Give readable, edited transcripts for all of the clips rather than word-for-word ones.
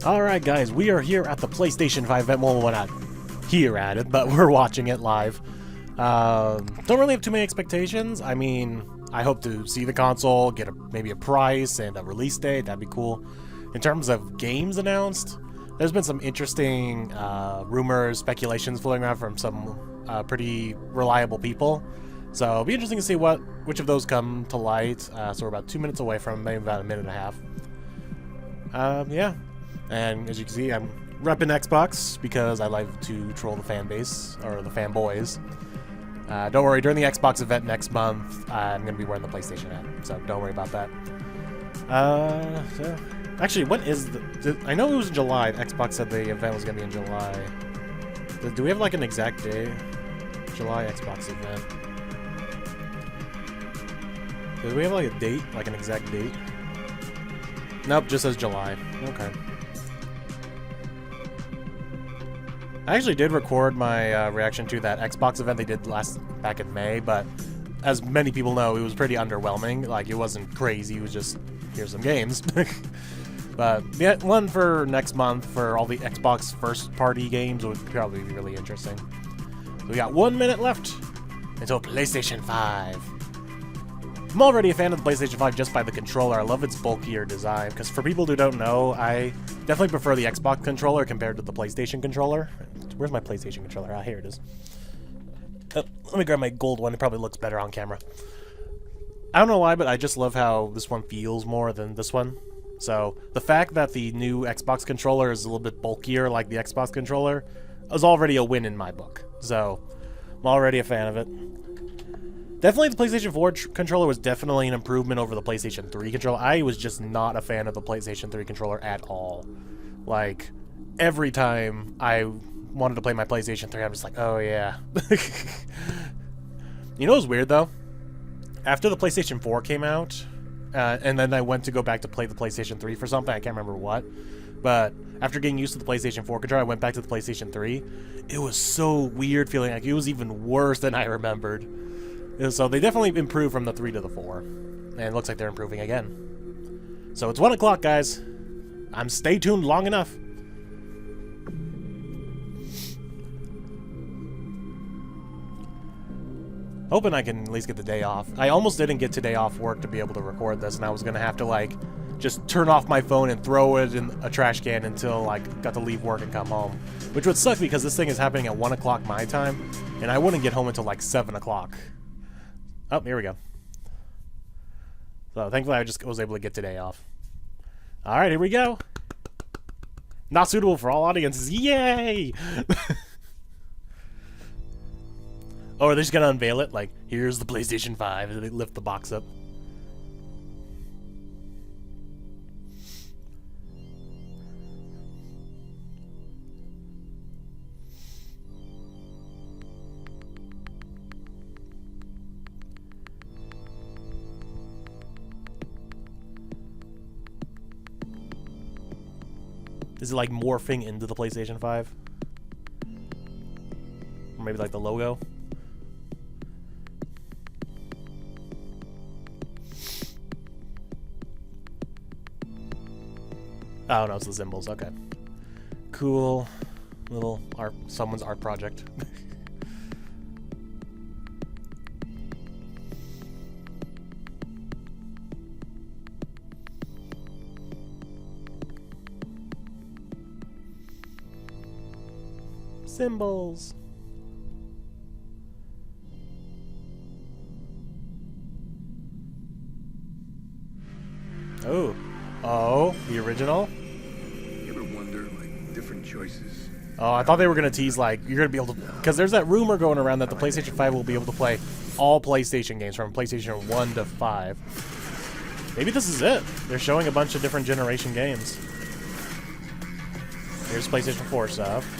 Alright guys, we are here at the PlayStation 5 event. Well, we're not here at it, but we're watching it live. Don't really have too many expectations. I mean, I hope to see the console, get maybe a price and a release date. That'd be cool. In terms of games announced, there's been some interesting rumors, speculations floating around from some pretty reliable people. So it'll be interesting to see which of those come to light. So we're about 2 minutes away from maybe about a minute and a half. Yeah. And as you can see, I'm repping Xbox because I like to troll the fan base, or the fanboys. Don't worry, during the Xbox event next month, I'm going to be wearing the PlayStation hat, so don't worry about that. Actually, when is I know it was in July. Xbox said the event was going to be in July. Do we have like an exact day? July Xbox event. Do we have like a date? Like an exact date? Nope, just says July. Okay. I actually did record my reaction to that Xbox event they did back in May, but as many people know, it was pretty underwhelming. Like, it wasn't crazy, it was just, here's some games. But yeah, one for next month for all the Xbox first-party games would probably be really interesting. So we got 1 minute left until PlayStation 5. I'm already a fan of the PlayStation 5 just by the controller. I love its bulkier design, because for people who don't know, I definitely prefer the Xbox controller compared to the PlayStation controller. Where's my PlayStation controller? Ah, here it is. Let me grab my gold one. It probably looks better on camera. I don't know why, but I just love how this one feels more than this one. So the fact that the new Xbox controller is a little bit bulkier like the Xbox controller is already a win in my book. So I'm already a fan of it. Definitely the PlayStation 4 controller was definitely an improvement over the PlayStation 3 controller. I was just not a fan of the PlayStation 3 controller at all. Like, every time I wanted to play my PlayStation 3, I'm just like, oh yeah. You know what's weird though? After the PlayStation 4 came out, and then I went to go back to play the PlayStation 3 for something, I can't remember what, but after getting used to the PlayStation 4 controller, I went back to the PlayStation 3. It was so weird feeling like it was even worse than I remembered. So they definitely improved from the 3 to the 4. And it looks like they're improving again. So it's 1 o'clock, guys. Stay tuned long enough. Hoping I can at least get the day off. I almost didn't get today off work to be able to record this, and I was going to have to, like, just turn off my phone and throw it in a trash can until I got to leave work and come home. Which would suck because this thing is happening at 1 o'clock my time, and I wouldn't get home until, like, 7 o'clock. Oh, here we go. So, thankfully, I just was able to get today off. Alright, here we go. Not suitable for all audiences. Yay! Oh, are they just gonna unveil it? Like, here's the PlayStation 5, and they lift the box up. Is it like morphing into the PlayStation 5? Or maybe like the logo? Oh no, it's the symbols, okay. Cool. Little art, someone's art project. Symbols. Oh. Oh, the original? You ever wonder, like, different choices? Oh, I thought they were going to tease, like, you're going to be able to... Because there's that rumor going around that the PlayStation 5 will be able to play all PlayStation games from PlayStation 1 to 5. Maybe this is it. They're showing a bunch of different generation games. Here's PlayStation 4 stuff.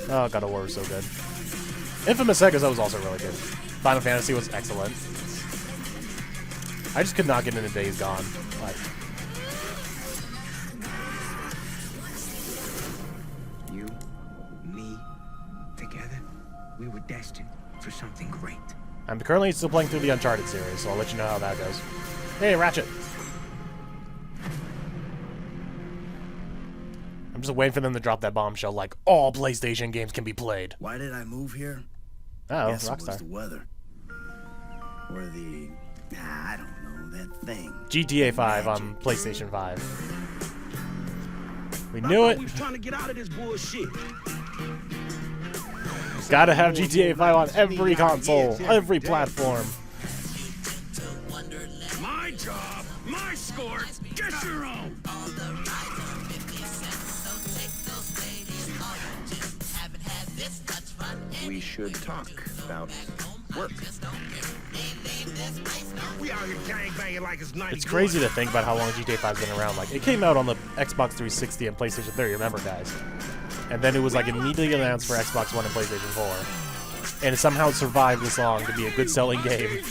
Oh, God of War was so good. Infamous Second was also really good. Final Fantasy was excellent. I just could not get into Days Gone. Like, you, me, together, we were destined for something great. I'm currently still playing through the Uncharted series, so I'll let you know how that goes. Hey, Ratchet! I'm just waiting for them to drop that bombshell like all PlayStation games can be played. Why did I move here? Oh, Guess it was Rockstar. the weather. Or the... I don't know, that thing. GTA 5 on PlayStation 5. We knew it! We was trying to get out of this bullshit. Gotta have GTA 5 on every console, every platform. My job, my score, get your own. We should talk about work. We out here gangbanging like it's 90. It's crazy to think about how long GTA 5's been around. Like, it came out on the Xbox 360 and PlayStation 3, remember, guys? And then it was, like, immediately announced for Xbox One and PlayStation 4. And it somehow survived this long to be a good-selling game,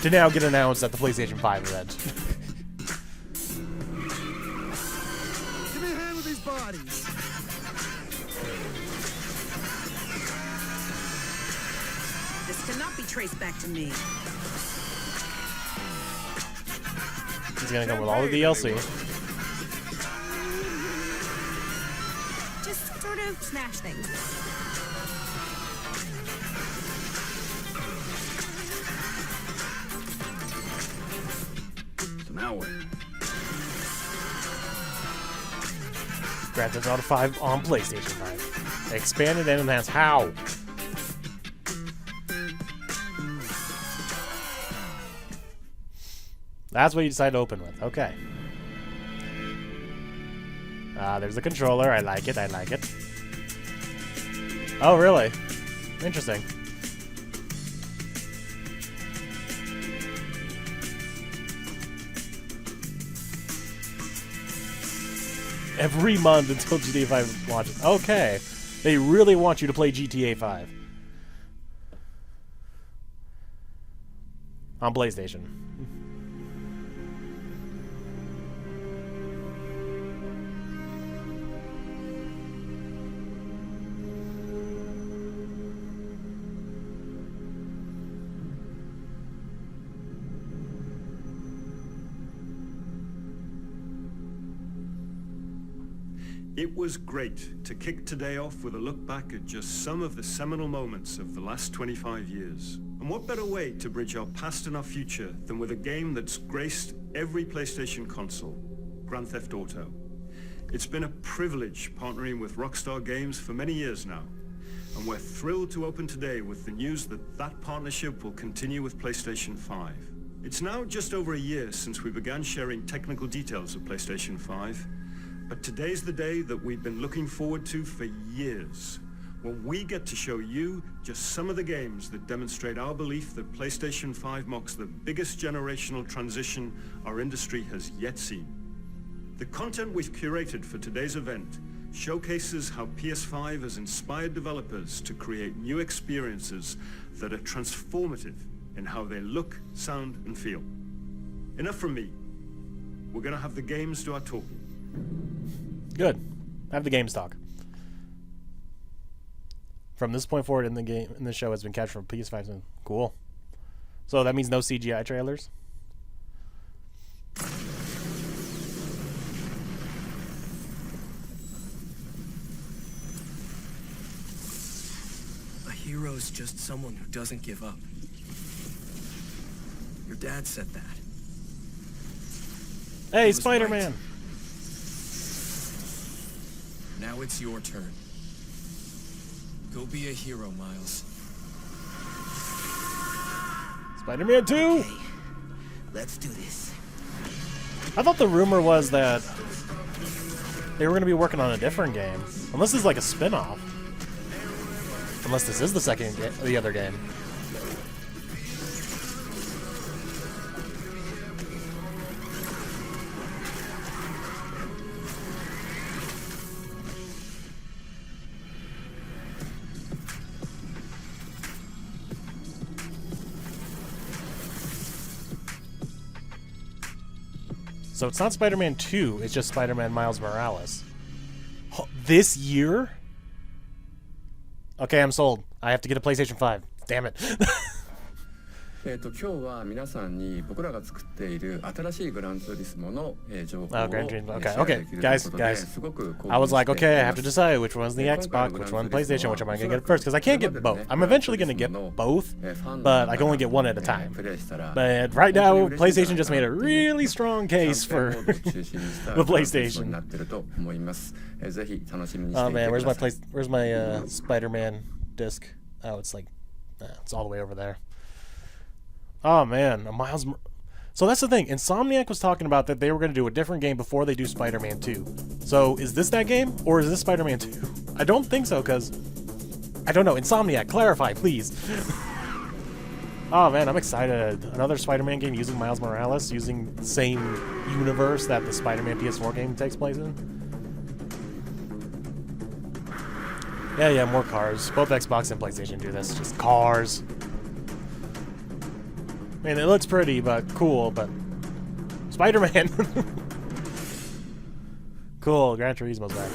to now get announced at the PlayStation 5 event. Give me a hand with these bodies. This cannot be traced back to me. He's gonna come with all the DLC. Just sort of smash things. So now what? Grand Theft Auto 5 on PlayStation 5. Expanded and enhanced. How? That's what you decide to open with. Okay. There's the controller. I like it. I like it. Oh, really? Interesting. Every month until GTA 5 launches. Okay. They really want you to play GTA 5. On PlayStation. It was great to kick today off with a look back at just some of the seminal moments of the last 25 years. And what better way to bridge our past and our future than with a game that's graced every PlayStation console, Grand Theft Auto. It's been a privilege partnering with Rockstar Games for many years now, and we're thrilled to open today with the news that that partnership will continue with PlayStation 5. It's now just over a year since we began sharing technical details of PlayStation 5, but today's the day that we've been looking forward to for years, when we get to show you just some of the games that demonstrate our belief that PlayStation 5 marks the biggest generational transition our industry has yet seen. The content we've curated for today's event showcases how PS5 has inspired developers to create new experiences that are transformative in how they look, sound, and feel. Enough from me. We're going to have the games do our talking. Good. Have the games talk. From this point forward in the game, in the show, has been captured from PS5. Cool. So that means no CGI trailers. A hero's just someone who doesn't give up. Your dad said that. Hey, He was Spider-Man! right. Now it's your turn. Go be a hero, Miles. Spider-Man 2! Okay, let's do this. I thought the rumor was that they were going to be working on a different game. Unless this is like a spin-off. Unless this is the other game. So it's not Spider-Man 2, it's just Spider-Man Miles Morales. This year? Okay, I'm sold. I have to get a PlayStation 5. Damn it. 今日は皆さんに僕らが作っている新しいグランツーリスモの情報を Gran Turismo. Okay, guys. I was like, okay, I have to decide which one's the Xbox, which one's PlayStation, which am I gonna get first? Because I can't get both. I'm eventually gonna get both, but I can only get one at a time. But right now, PlayStation just made a really strong case for the PlayStation. Oh man, where's my Spider-Man disc? Oh, it's like, it's all the way over there. Oh man, Miles. So that's the thing. Insomniac was talking about that they were going to do a different game before they do Spider-Man 2. So is this that game, or is this Spider-Man 2? I don't think so, because I don't know. Insomniac, clarify, please. Oh man, I'm excited. Another Spider-Man game using Miles Morales, using the same universe that the Spider-Man PS4 game takes place in. Yeah, more cars. Both Xbox and PlayStation do this. Just cars. I mean, it looks pretty, but cool, but... Spider-Man! Cool, Gran Turismo's back.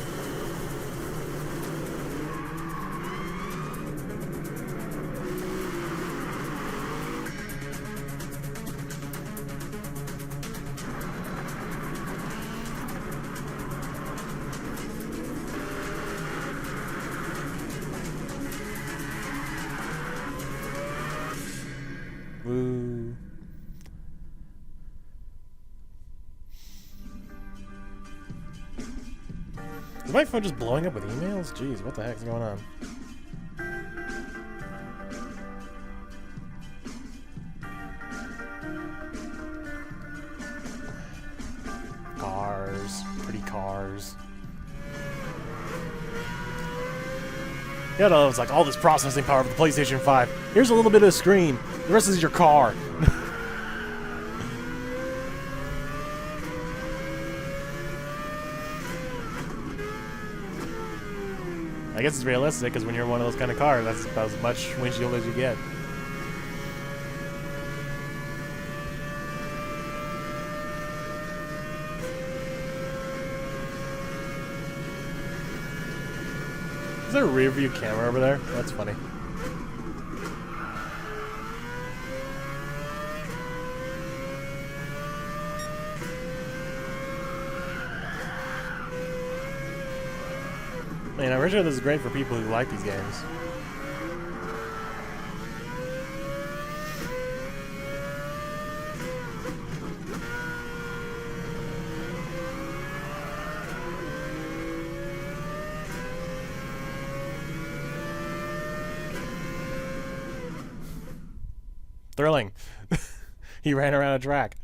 Woo. Is my phone just blowing up with emails? Jeez, what the heck's going on? Cars. Pretty cars. You know, it's like all this processing power of the PlayStation 5. Here's a little bit of a screen. The rest is your car. I guess it's realistic, because when you're one of those kind of cars, that's about as much windshield as you get. Is there a rear view camera over there? That's funny. Man, I'm sure this is great for people who like these games. Thrilling. He ran around a track.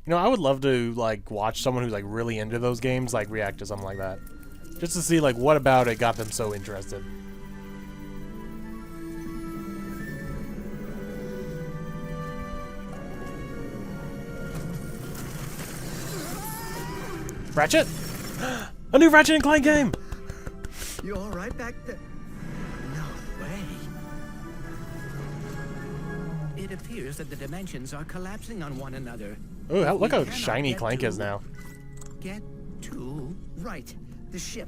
You know, I would love to, like, watch someone who's, like, really into those games, like, react to something like that. Just to see, like, what about it got them so interested. Ratchet? A new Ratchet and Clank game! You all right back there? No way. It appears that the dimensions are collapsing on one another. Oh, look how shiny Clank is now. Get to... Right. The ship.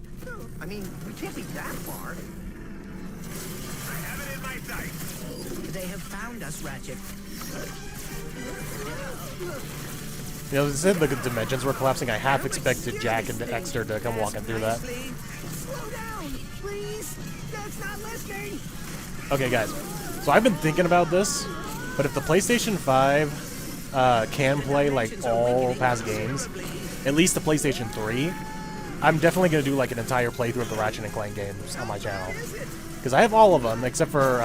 I mean, we can't be that far. I have it in my sights. They have found us, Ratchet. You know, they said the dimensions were collapsing. I half expected Jack and Dexter to come walking through that. Slow down, please. That's not listening. Okay, guys. So I've been thinking about this, but if the PlayStation 5 can play like all past games, at least the PlayStation 3, I'm definitely going to do like an entire playthrough of the Ratchet and Clank games on my channel. Because I have all of them, except for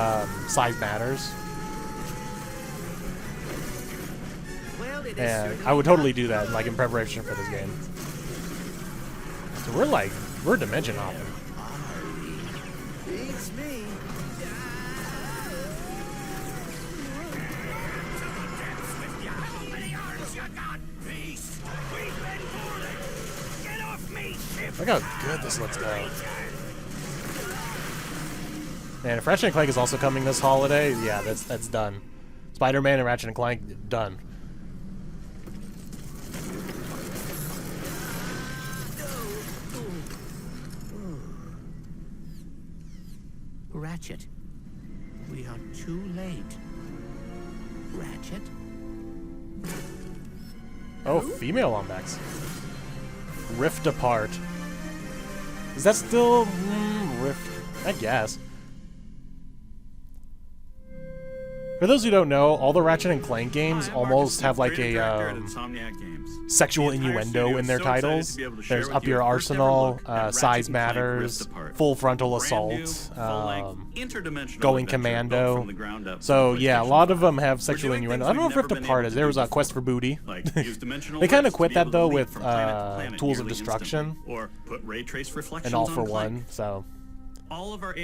Size Matters. And I would totally do that, like, in preparation for this game. So we're dimension hopping. Beats me. How many arms you got, beast? We've been boarded. Get off me, ship. Look how good this looks now. Man, if Ratchet and Clank is also coming this holiday, yeah, that's done. Spider-Man and Ratchet and Clank, done. Ratchet, We are too late. Ratchet? Oh, female Lombax. Rift Apart. Is that still Rift? I guess. For those who don't know, all the Ratchet and Clank games almost have like a sexual innuendo in their titles. There's Up Your Arsenal, Size Matters, Full Frontal Assault, Going Commando. So yeah, a lot of them have sexual innuendo. I don't know if Rift Apart is. There was a Quest for Booty. They kind of quit that though with Tools of Destruction and All for One. So.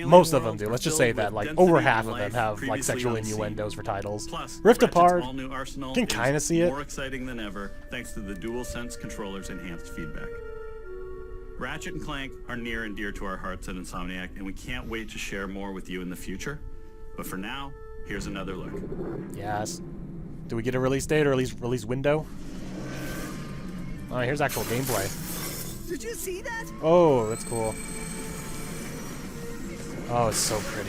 Most of them do. Let's just say that, like, over half of them have, like, sexual innuendos for titles. Rift Apart, can kind of see it. More exciting than ever, thanks to the DualSense controller's enhanced feedback. Ratchet and Clank are near and dear to our hearts at Insomniac, and we can't wait to share more with you in the future. But for now, here's another look. Yes. Do we get a release date or at least release window? Oh, here's actual gameplay. Did you see that? Oh, that's cool. Oh, it's so pretty.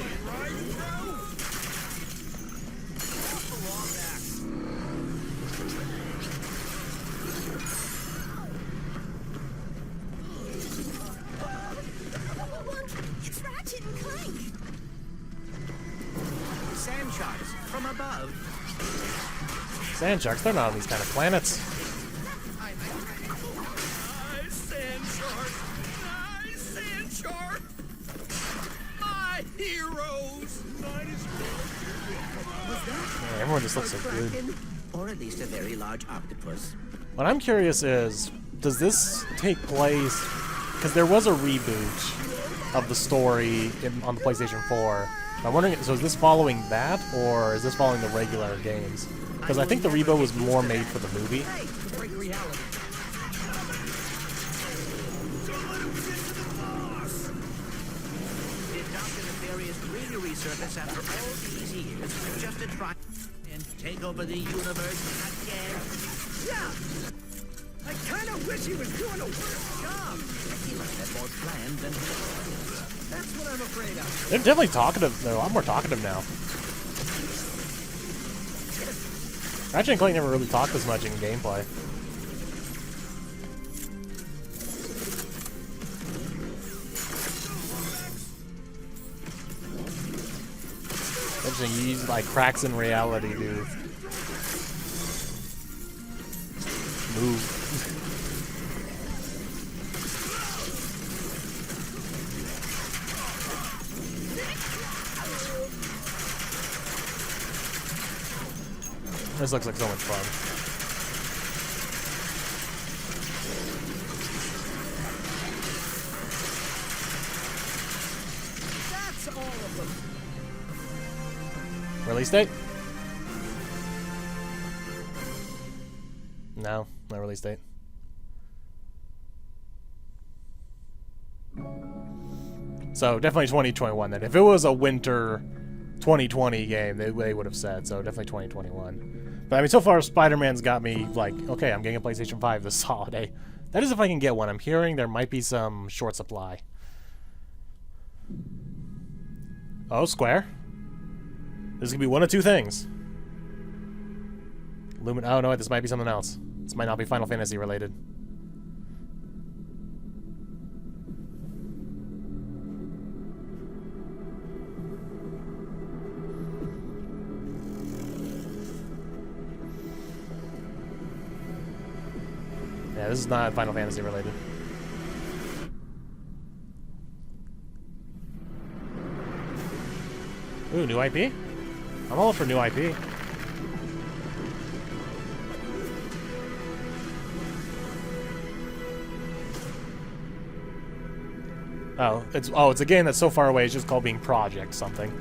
It's Ratchet and Clank. Sand sharks from above. Sand sharks, they're not on these kind of planets. Sand shark! Nice sand shark! My heroes! Yeah, everyone just looks so good. Or at least a very large octopus. What I'm curious is, does this take place... Because there was a reboot of the story on the PlayStation 4. I'm wondering, so is this following that, or is this following the regular games? Because I think the reboot was more made for the movie. Resurface after all these years, just to try and take over the universe again. Yeah! I kind of wish he was doing a worse job. He must have more planned than That's what I'm afraid of. They're definitely talkative. They're a lot more talkative now. Ratchet and Clank never really talked as much in gameplay. Interesting, you use like cracks in reality to move. This looks like so much fun. That's all of them. Release date? No, no release date. So definitely 2021 then. If it was a winter 2020 game, they would have said, so definitely 2021. But I mean, so far Spider-Man's got me like, okay, I'm getting a PlayStation 5 this holiday. That is if I can get one. I'm hearing there might be some short supply. Oh, Square. This is gonna be one of two things. Oh no, this might be something else. This might not be Final Fantasy related. Yeah, this is not Final Fantasy related. Ooh, new IP? I'm all for new IP. It's a game that's so far away. It's just called being Project something.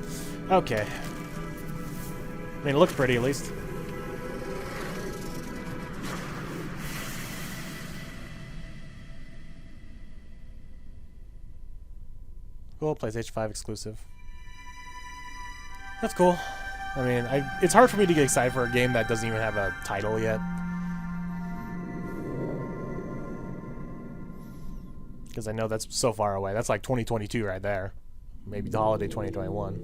Okay. I mean, it looks pretty at least. Cool, PlayStation 5 exclusive. That's cool. I mean, it's hard for me to get excited for a game that doesn't even have a title yet. Because I know that's so far away. That's like 2022 right there. Maybe the holiday 2021.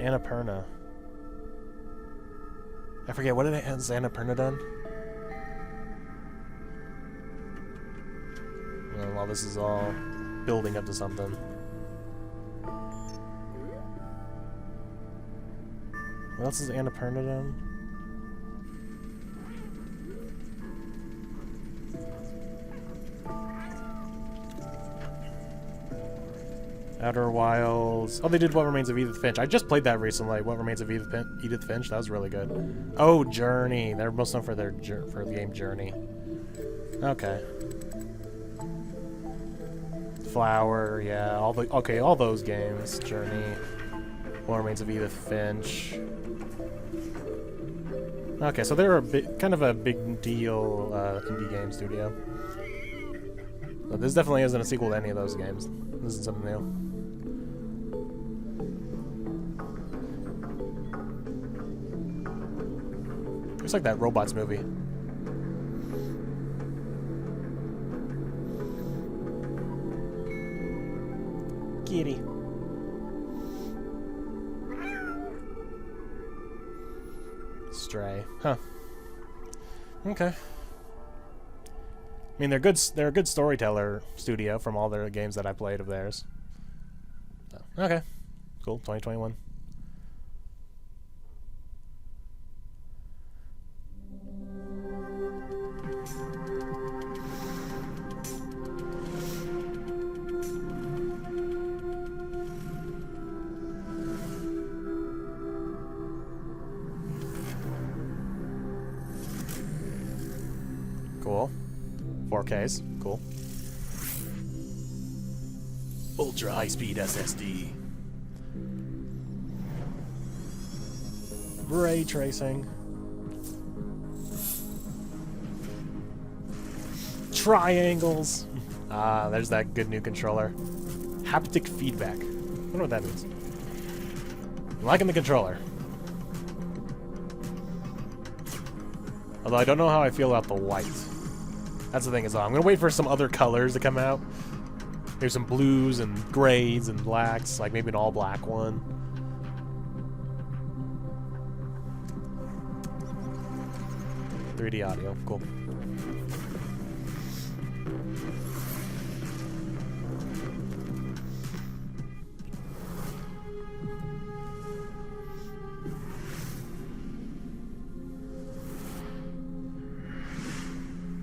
Annapurna? I forget, what has Annapurna done? Well, while this is all building up to something. What else has Annapurna done? Outer Wilds. Oh, they did What Remains of Edith Finch. I just played that recently. What Remains of Edith Finch. That was really good. Oh, Journey. They're most known for the game Journey. Okay. Flower. Yeah. All those games. Journey. What Remains of Edith Finch. Okay, so they're kind of a big deal indie game studio. But this definitely isn't a sequel to any of those games. This is something new. Looks like that Robots movie. Kitty. Stray. Huh. Okay. I mean, they're good. They're a good storyteller studio from all their games that I played of theirs. So, okay. Cool. 2021. Cool. 4Ks. Cool. Ultra high-speed SSD. Ray tracing. Triangles. Ah, there's that good new controller. Haptic feedback. I wonder what that means. I'm liking the controller. Although I don't know how I feel about the white. That's the thing is, I'm gonna wait for some other colors to come out. There's some blues and grays and blacks, like maybe an all-black one. .3D audio, cool.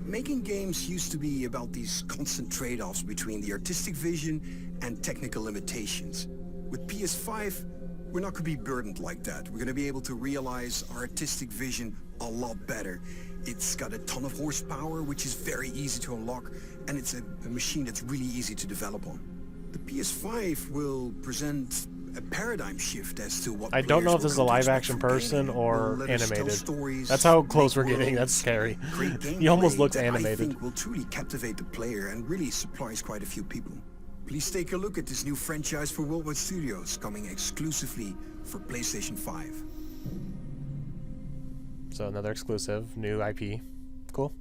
Making games used to be about these constant trade-offs between the artistic vision and technical limitations. With PS5, we're not going to be burdened like that. We're going to be able to realize our artistic vision a lot better. It's got a ton of horsepower, which is very easy to unlock, and it's a machine that's really easy to develop on. The PS5 will present a paradigm shift as to what I don't know if this is a live-action person or animated. That's how close we're getting. That's scary. He almost looks animated. I think will truly captivate the player and really surprise quite a few people. Please take a look at this new franchise for Worldwide Studios, coming exclusively for PlayStation 5. So another exclusive, new IP. Cool.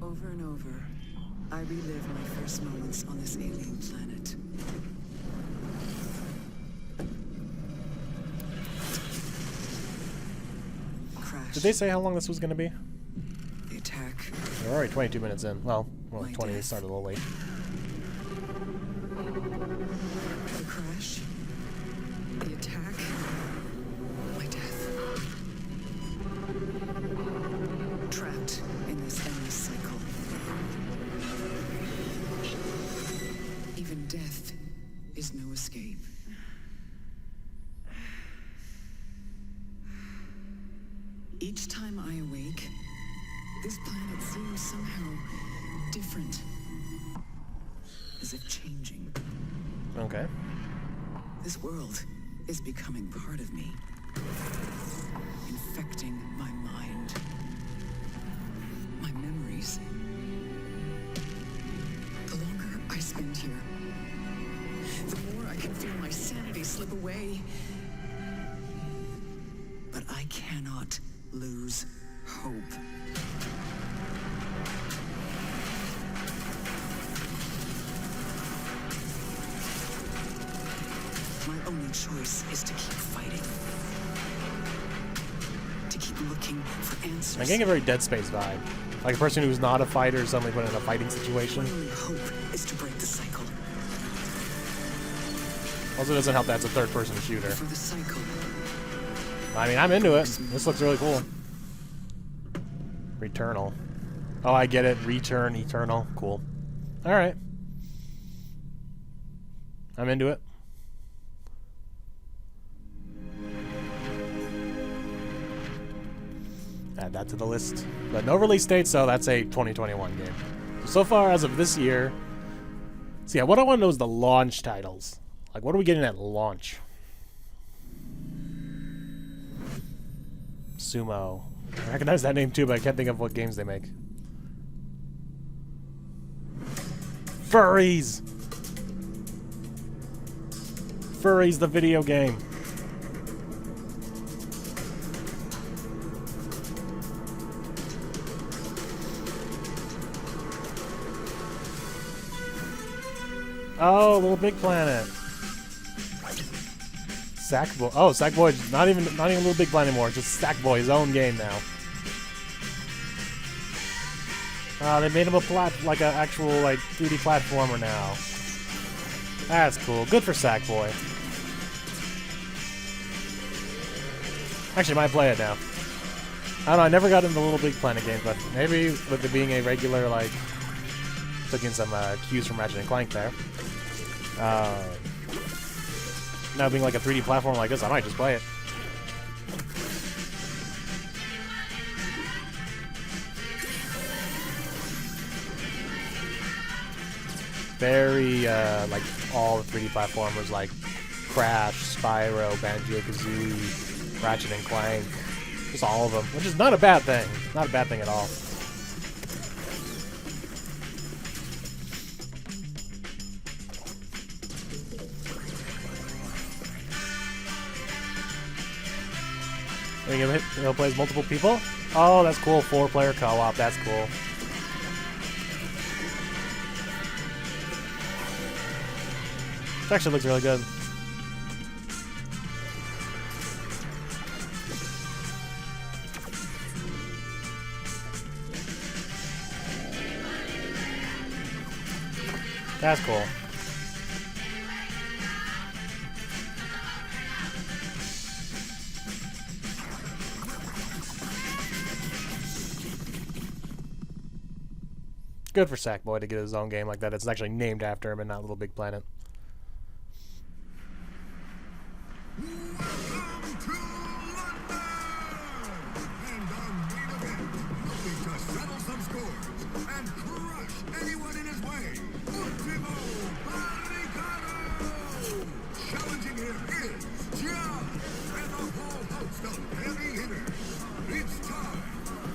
Over and over, I relive my first moments on this alien planet. Crash. Did they say how long this was going to be? The attack. We're already 22 minutes in. Well, 20 death. started a little late. The crash. The attack. My death. Trapped in this endless cycle. Even death is no escape. Each time I awake, this planet seems somehow different. As if changing. Okay. This world is becoming part of me. Infecting my mind. My memories. The longer I spend here, the more I can feel my sanity slip away. But But I cannot lose hope. My only choice is to keep fighting. To keep looking for answers. I'm getting a very Dead Space vibe. Like a person who's not a fighter suddenly put in a fighting situation. My only hope is to break the cycle. Also doesn't help that it's a third-person shooter. For the cycle. I mean, I'm into it. This looks really cool. Returnal. Oh, I get it. Return, Eternal. Cool. Alright. I'm into it. Add that to the list. But no release date, so that's a 2021 game. So far, as of this year... So yeah, what I want to know is the launch titles. Like, what are we getting at launch? Sumo. I recognize that name too, but I can't think of what games they make. Furries! Furries, the video game. Oh, Little Big Planet. Sackboy. Oh, Sackboy's not even Little Big Planet anymore. It's just Sackboy, his own game now. They made him like an actual 3D platformer now. That's cool. Good for Sackboy. Actually, I might play it now. I don't know. I never got into Little Big Planet games, but maybe with it being a regular took in some cues from Ratchet and Clank there. Now being like a 3D platform like this, I might just play it. Very, all the 3D platformers like Crash, Spyro, Banjo-Kazooie, Ratchet and Clank. Just all of them, which is not a bad thing. Not a bad thing at all. I think it plays multiple people? Oh, that's cool. 4-player co-op. That's cool. It actually looks really good. That's cool. Good for Sackboy to get his own game like that. It's actually named after him and not Little Big Planet.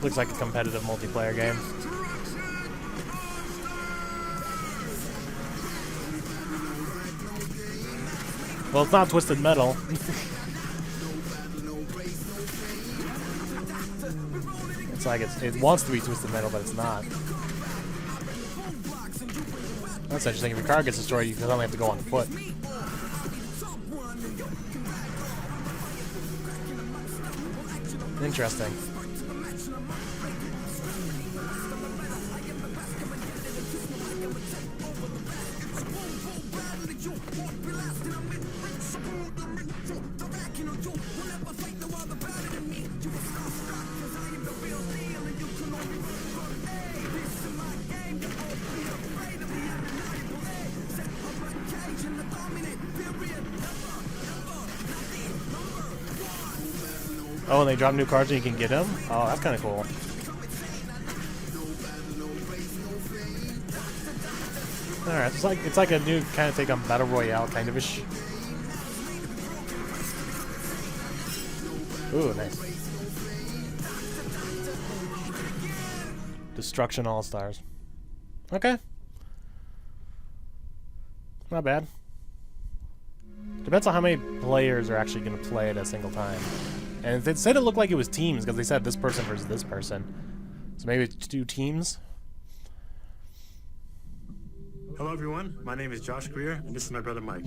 Looks like a competitive multiplayer game. Well, it's not Twisted Metal. It's like it wants to be Twisted Metal, but it's not. That's interesting. If your car gets destroyed, you only have to go on foot. Interesting. Oh, and they drop new cards and you can get them? Oh, that's kind of cool. Alright, it's like a new kind of take on Battle Royale kind of ish. Ooh, nice. Destruction Allstars. Okay. Not bad. Depends on how many players are actually going to play at a single time. And they said it looked like it was teams because they said this person versus this person. So maybe it's 2 teams. Hello everyone, my name is Josh Greer, and this is my brother Mike.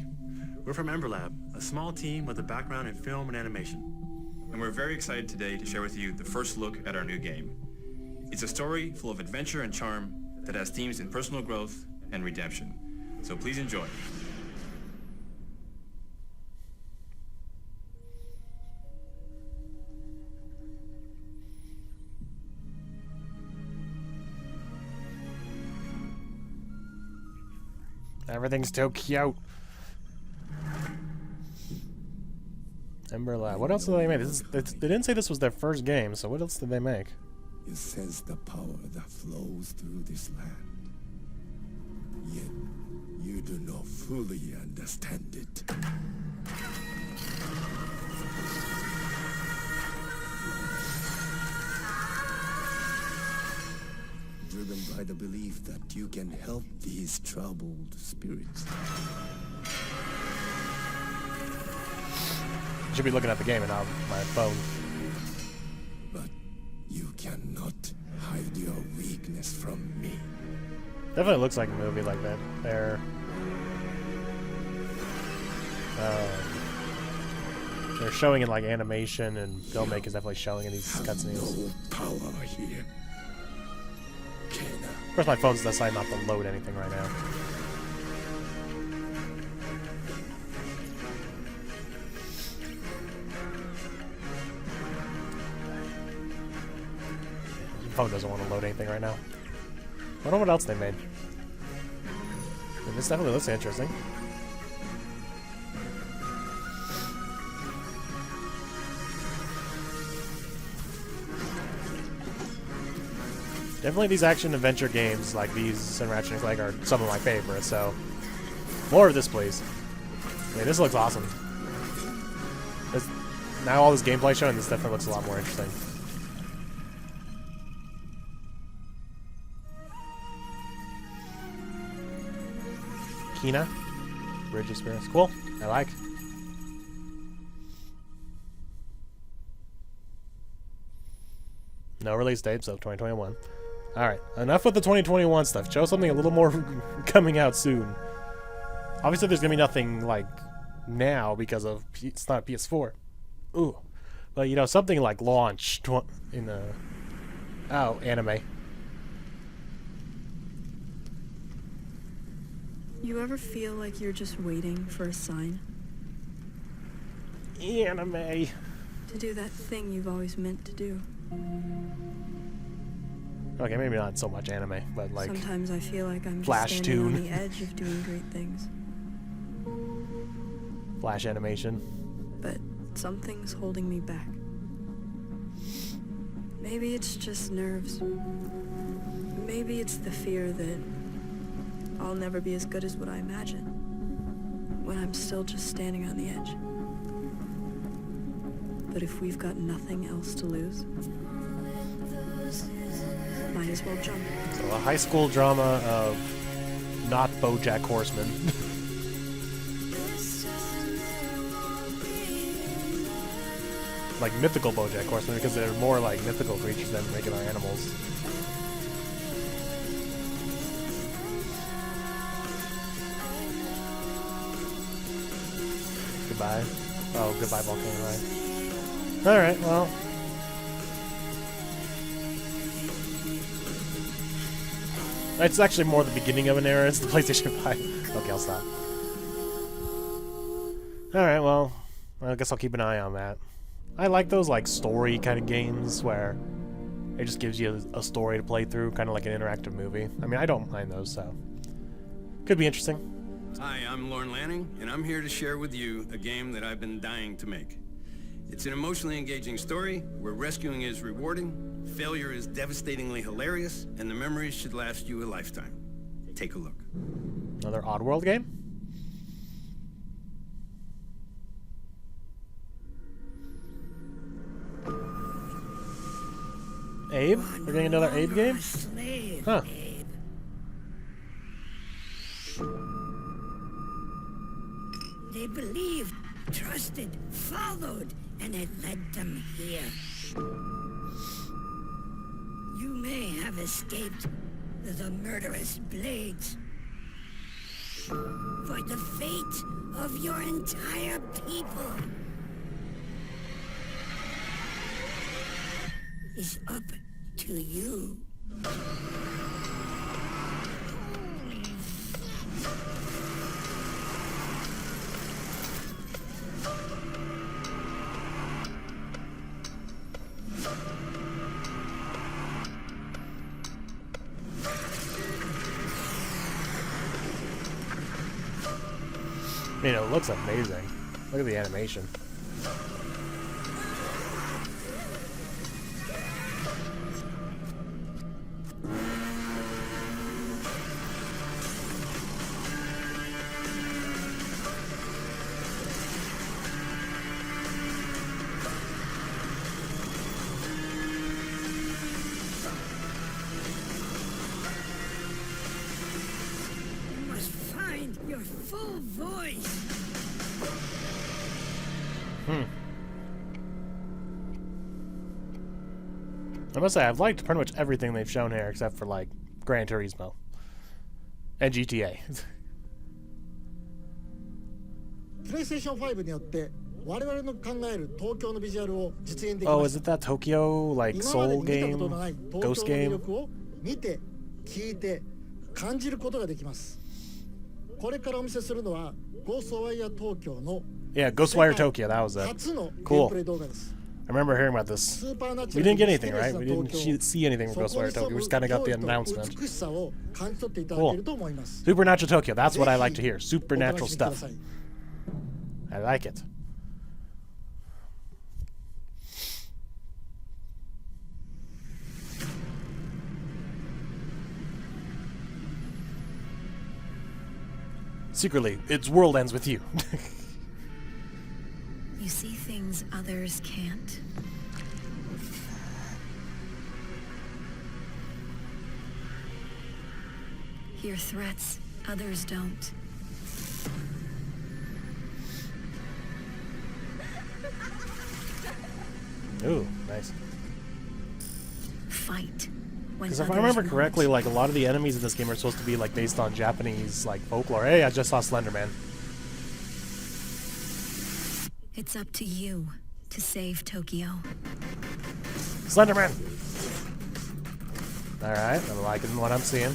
We're from Ember Lab, a small team with a background in film and animation. And we're very excited today to share with you the first look at our new game. It's a story full of adventure and charm that has themes in personal growth and redemption. So please enjoy. Everything's too cute. Ember Lab. What else did they make? They didn't say this was their first game, so what else did they make? You sense the power that flows through this land. Yet, you do not fully understand it. Driven by the belief that you can help these troubled spirits. I should be looking at the game and not my phone. But you cannot hide your weakness from me. Definitely looks like a movie like that. They're showing in like animation, and filmmakers definitely showing in these cutscenes. No power here. Of course, my phone's deciding not to load anything right now. Phone doesn't want to load anything right now. I wonder what else they made. And this definitely looks interesting. Definitely these action-adventure games like these and Ratchet and Clank are some of my favorites, so more of this, please. I mean, this looks awesome. Now all this gameplay showing, this definitely looks a lot more interesting. Kina, Bridge Experience. Cool. I like. No release date, so 2021. Alright, enough with the 2021 stuff. Show something a little more coming out soon. Obviously, there's gonna be nothing like now because of it's not PS4. Ooh. But you know, something like launch in the anime. You ever feel like you're just waiting for a sign? Anime. To do that thing you've always meant to do. Okay, maybe not so much anime, but like sometimes I feel like I'm Flash just standing Toon. on the edge of doing great things. Flash animation. But something's holding me back. Maybe it's just nerves. Maybe it's the fear that I'll never be as good as what I imagine when I'm still just standing on the edge. But if we've got nothing else to lose, might as well jump. So a high school drama of not BoJack Horseman. Like mythical BoJack Horseman, because they're more like mythical creatures than regular animals. Goodbye. Oh, goodbye, Volcano, right? Alright, well. It's actually more the beginning of an era. It's the PlayStation 5. Okay, I'll stop. Alright, well, I guess I'll keep an eye on that. I like those, like, story kind of games where it just gives you a story to play through, kind of like an interactive movie. I mean, I don't mind those, so. Could be interesting. Hi, I'm Lorne Lanning, and I'm here to share with you a game that I've been dying to make. It's an emotionally engaging story where rescuing is rewarding, failure is devastatingly hilarious, and the memories should last you a lifetime. Take a look. Another Oddworld game? Abe? We're getting another Abe game? Huh. They believed, trusted, followed, and it led them here. You may have escaped the murderous blades, but the fate of your entire people is up to you. I mean, it looks amazing. Look at the animation. You must find your full voice. I must say, I've liked pretty much everything they've shown here except for, like, Gran Turismo. And GTA. PlayStation 5によって我々の考える東京のビジュアルを実現でき Oh, ま is し it た。 that Tokyo, like, 今まで soul に見た game? ことのない Ghost 東京の魅 game? 力を見て、聞いて、感じることができます。これからお見せするのは Ghostwire Tokyo の Yeah, Ghostwire Tokyo, that was it. 初のゲーム Cool. プレイ動画です。 I remember hearing about this. We didn't get anything, right? We didn't see anything from Ghostwire Tokyo. We just kind of got the announcement. Cool. Supernatural Tokyo, that's what I like to hear. Supernatural stuff. I like it. Secretly, its world ends with you. You see things others can't. Hear threats others don't. Ooh, nice. Fight. Because if I remember correctly, like, a lot of the enemies in this game are supposed to be, like, based on Japanese, like, folklore. Hey, I just saw Slenderman. It's up to you to save Tokyo. Slenderman! Alright, I'm liking what I'm seeing.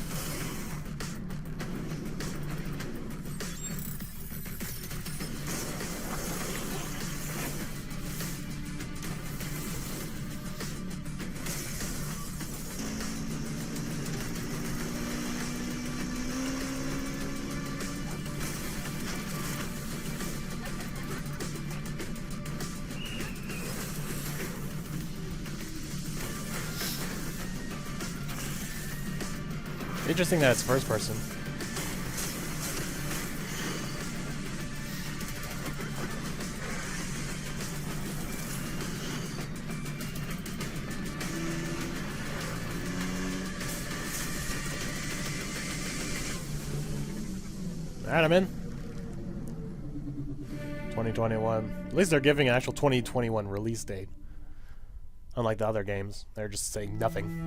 Interesting that it's first person. Alright, I'm in. 2021. At least they're giving an actual 2021 release date. Unlike the other games, they're just saying nothing.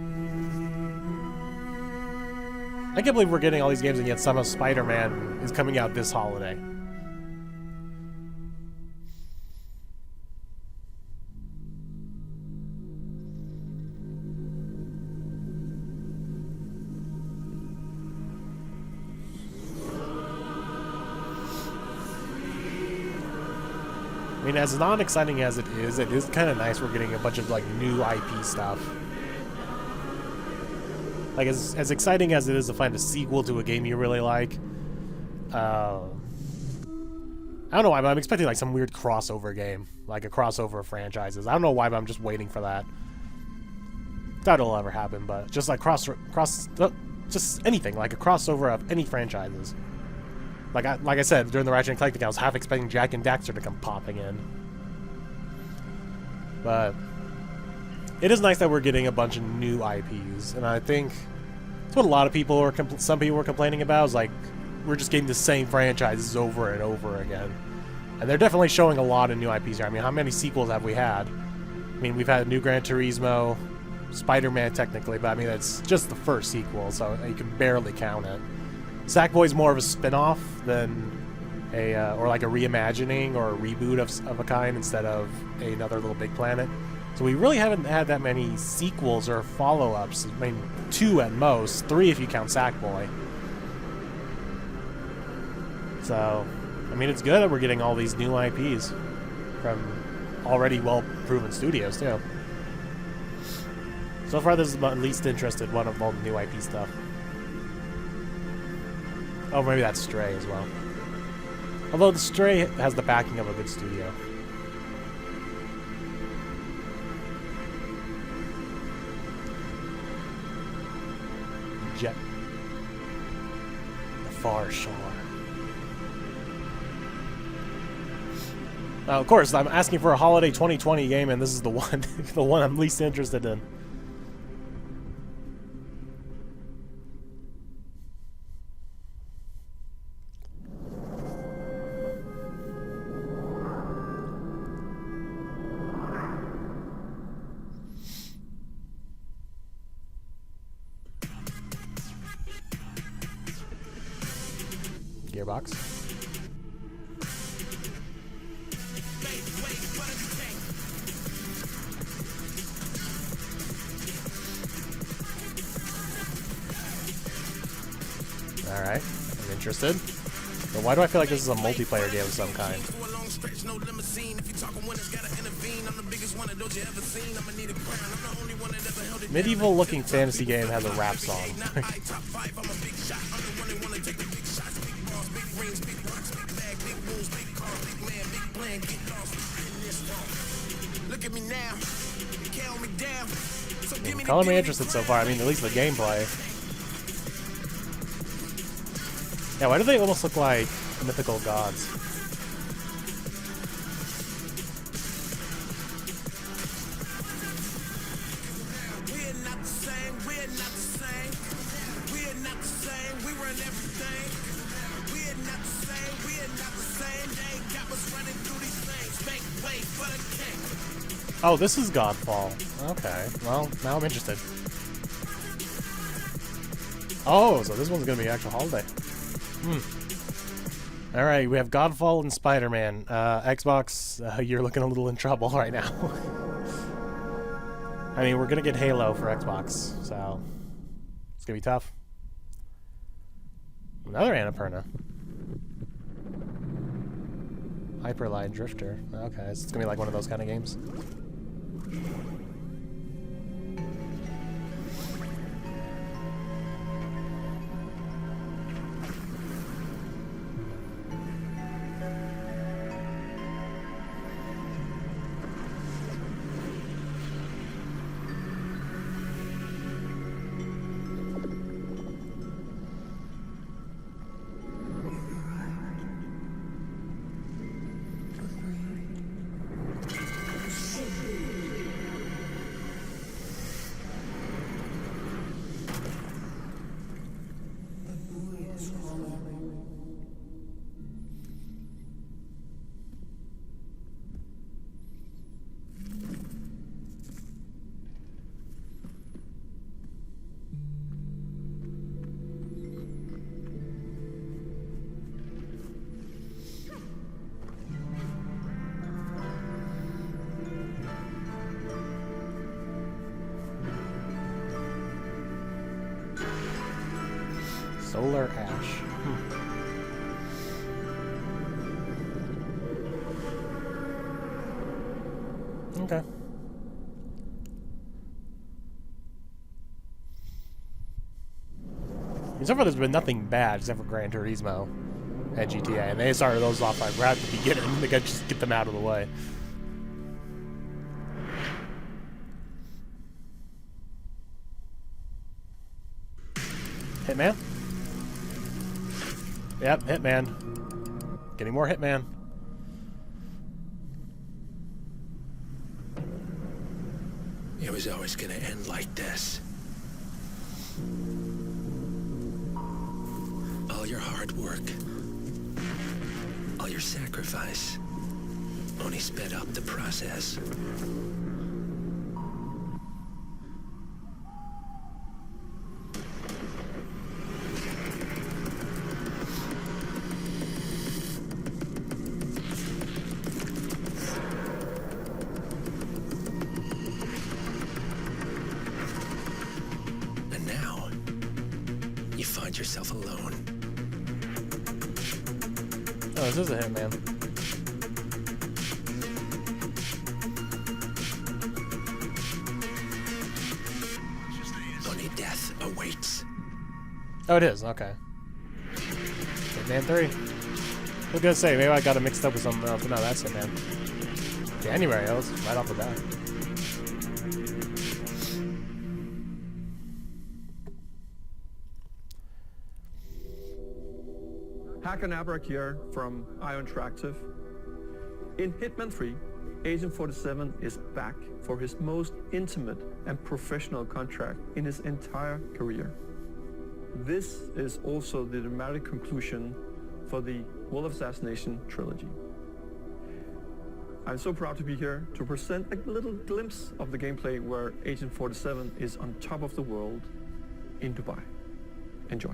I can't believe we're getting all these games and yet somehow Spider-Man is coming out this holiday. I mean, as non-exciting as it is kind of nice we're getting a bunch of, like, new IP stuff. Like, as exciting as it is to find a sequel to a game you really like, I don't know why, but I'm expecting, like, some weird crossover game. Like, a crossover of franchises. I don't know why, but I'm just waiting for that. Doubt it'll ever happen, but just, like, just anything. Like, a crossover of any franchises. Like I said, during the Ratchet and Clank thing, I was half expecting Jack and Daxter to come popping in. But it is nice that we're getting a bunch of new IPs, and I think that's what a lot of people are. Some people were complaining about. Is like we're just getting the same franchises over and over again. And they're definitely showing a lot of new IPs here. I mean, how many sequels have we had? I mean, we've had a new Gran Turismo, Spider-Man technically, but I mean, it's just the first sequel, so you can barely count it. Sackboy's more of a spin-off than a, or like a reimagining or a reboot of a kind instead of another Little Big Planet. So we really haven't had that many sequels or follow-ups. I mean, 2 at most, 3 if you count Sackboy. So, I mean, it's good that we're getting all these new IPs from already well-proven studios, too. So far, this is my least interested one of all the new IP stuff. Oh, maybe that's Stray as well. Although the Stray has the backing of a good studio. Jett The Far Shore. Of course, I'm asking for a holiday 2020 game, and this is the one, the one I'm least interested in. Gearbox. Alright, I'm interested. But why do I feel like this is a multiplayer game of some kind? Medieval looking fantasy game has a rap song. Calling me interested so far. I mean, at least the gameplay. Yeah, why do they almost look like mythical gods? Oh, this is Godfall. Okay, well, now I'm interested. Oh, so this one's gonna be an actual holiday. Alright, we have Godfall and Spider-Man. Xbox, you're looking a little in trouble right now. I mean, we're gonna get Halo for Xbox, so it's gonna be tough. Another Annapurna. Hyperline Drifter. Okay, so it's gonna be like one of those kind of games. Solar Ash. Okay. So far, there's been nothing bad except for Gran Turismo and GTA, and they started those off like right at the beginning. They got to just get them out of the way. Hitman? Yep, Hitman. Getting more Hitman. It was always gonna end like this. All your hard work, all your sacrifice, only sped up the process. And now, you find yourself alone. Oh, this is a Hitman. Only death awaits. Oh, it is. Okay. Hitman 3. I was gonna say, maybe I got it mixed up with something else, but no, that's Hitman. January, that was right off the bat. Hacker Nabrak here from IO Interactive. In Hitman 3, Agent 47 is back for his most intimate and professional contract in his entire career. This is also the dramatic conclusion for the World of Assassination trilogy. I'm so proud to be here to present a little glimpse of the gameplay where Agent 47 is on top of the world in Dubai. Enjoy.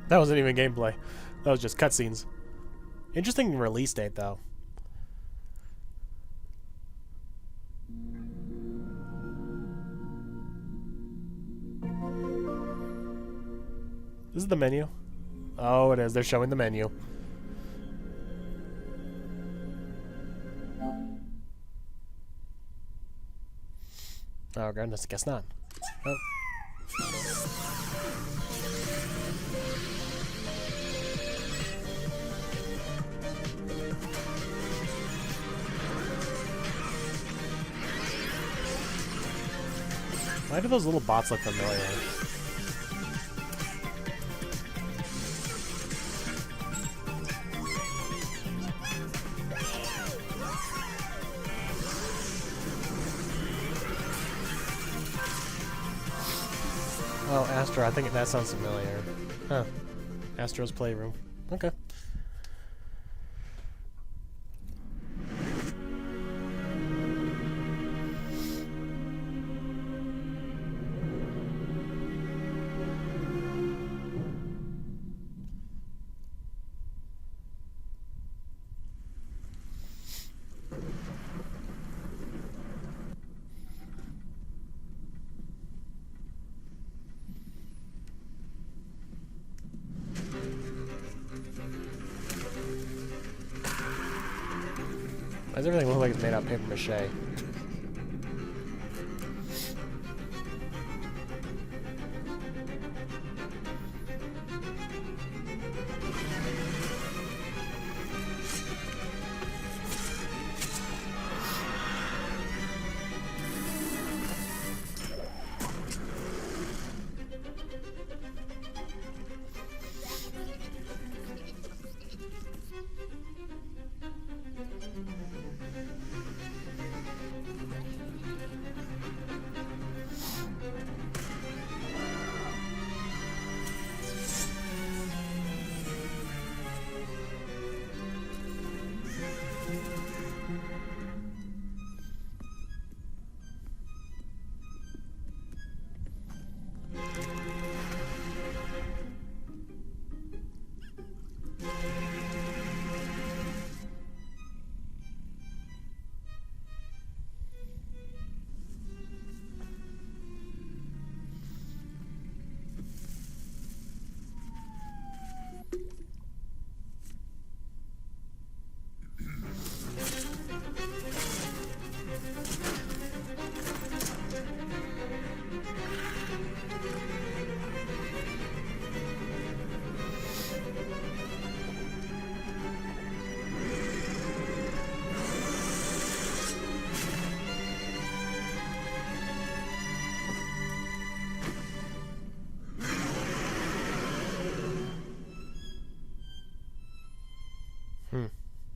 That wasn't even gameplay. That was just cutscenes. Interesting release date, though. This is the menu. Oh, it is. They're showing the menu. Oh, goodness. I guess not. Oh. Why do those little bots look familiar? Oh, Astro. I think that sounds familiar. Huh. Astro's Playroom. Okay. Why does everything look like it's made out of paper mache?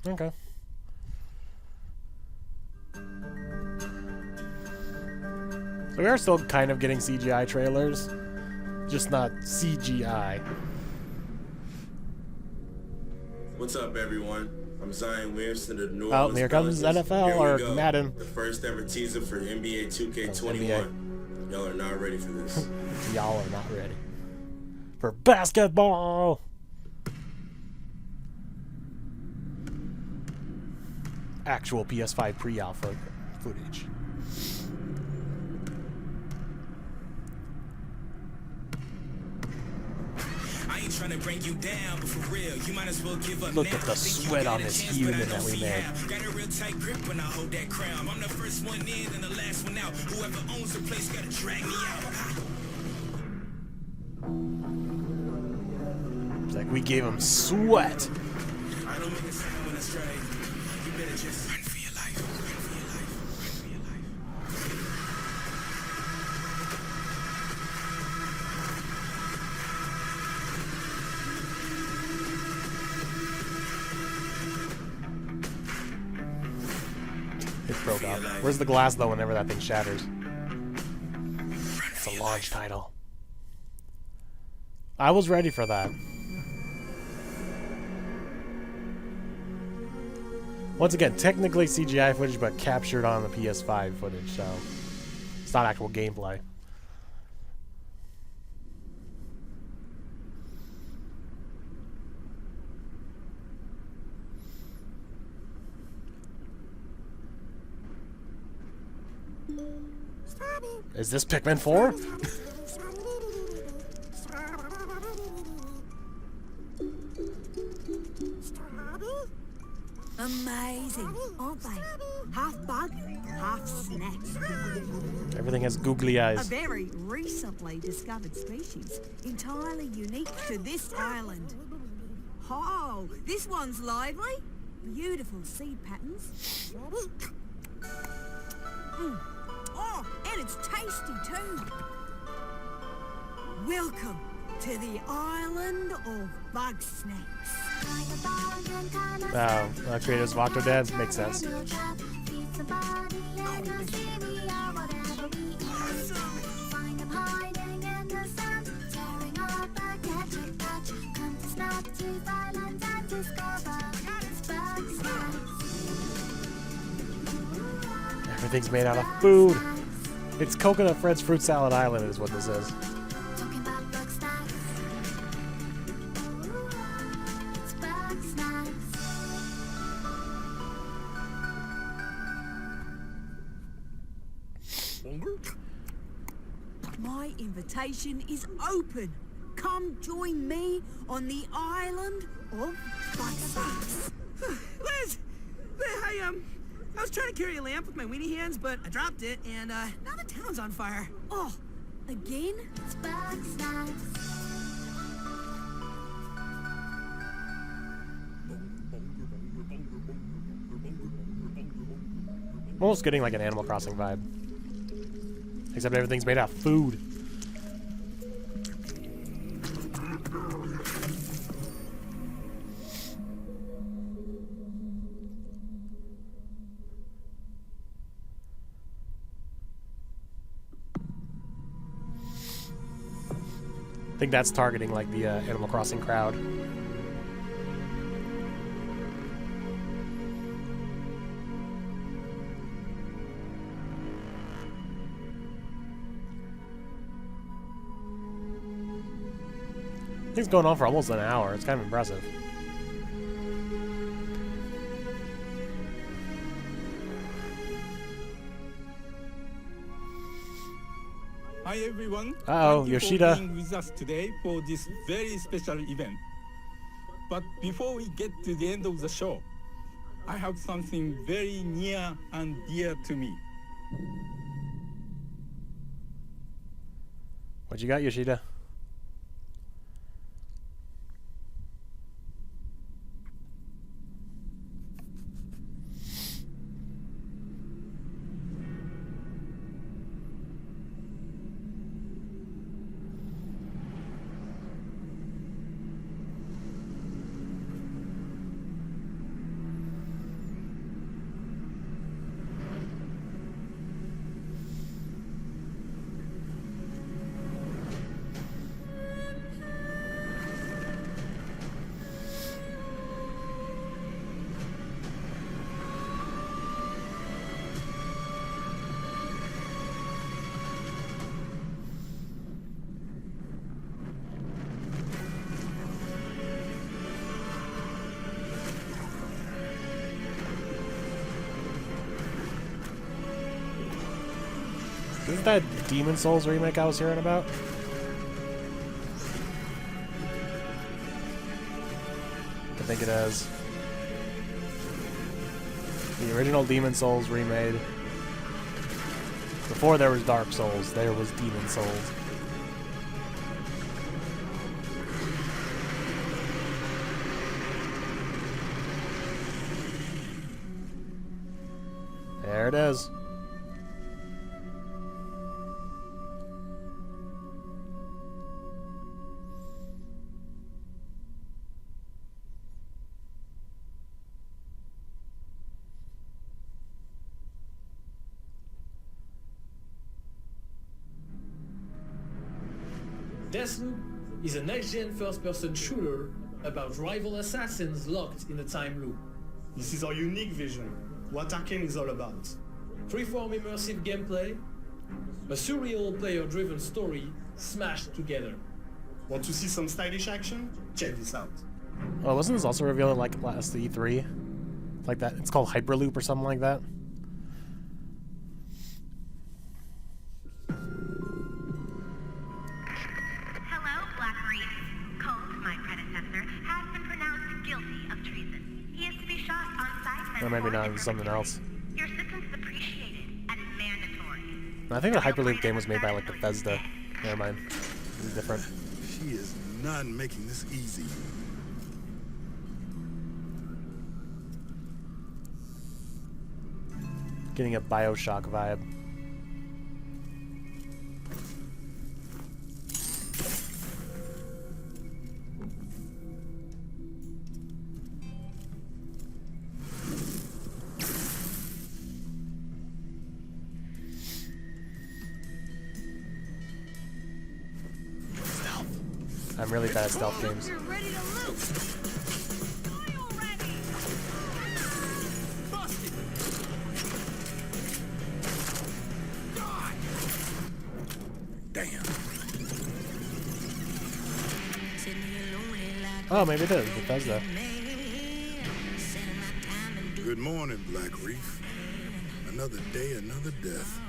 Okay. So we are still kind of getting CGI trailers, just not CGI. What's up, everyone? I'm Zion Williamson of the New Oh, Orleans here comes Pelicans. NFL Here we or go. Madden. The first ever teaser for NBA 2K21. Y'all are not ready for this. Y'all are not ready for basketball. Actual PS5 pre-alpha footage. I ain't trying to bring you down, but for real, you might as well give up. Look now. at the sweat on this human that we made. Got a real tight grip when I hold that crown. I'm the first one in and the last one out. Whoever owns the place gotta drag me out. It's like we gave him sweat. I don't make a sound when I strike. You better just run for your life. Run for your life. Run for your life. It broke up. Where's the glass though whenever that thing shatters? It's a launch title. I was ready for that. Once again, technically CGI footage, but captured on the PS5 footage, so it's not actual gameplay. Is this Pikmin 4? Amazing, aren't they? Half bug, half snacks. Everything has googly eyes. A very recently discovered species, entirely unique to this island. Oh, this one's lively. Beautiful seed patterns. Oh, and it's tasty too. Welcome to the island of BugSnax. Oh, creators of Octodad makes sense. Everything's made out of food. It's Coconut Fred's Fruit Salad Island is what this is. My invitation is open. Come join me on the island of BugSnax. Liz! Hey, I was trying to carry a lamp with my weenie hands, but I dropped it, and now the town's on fire. Oh, again? It's BugSnax. I'm almost getting like an Animal Crossing vibe. Except everything's made out of food. I think that's targeting like the Animal Crossing crowd. It's going on for almost an hour. It's kind of impressive. Hi everyone. Uh-oh, Thank you Yoshida. for being with us today for this very special event. But before we get to the end of the show, I have something very near and dear to me. What you got, Yoshida? that Demon Souls remake I was hearing about? I think it is. The original Demon Souls remade. Before there was Dark Souls, there was Demon Souls. There it is. Deathloop is a next-gen first-person shooter about rival assassins locked in a time loop. This is our unique vision, what Arcane is all about. Freeform immersive gameplay, a surreal player-driven story smashed together. Want to see some stylish action? Check this out. Oh, wasn't this also revealed like last E3? Like that? It's called Hyperloop or something like that? Or maybe not, it's something else. Your assistance is appreciated and mandatory. I think the Hyperloop game was made by like Bethesda. Never mind. It's different. She is not making this easy. Getting a BioShock vibe. I'm really bad at stealth games. Damn. Oh, maybe it is Bethesda. Good morning, Black Reef. Another day, another death.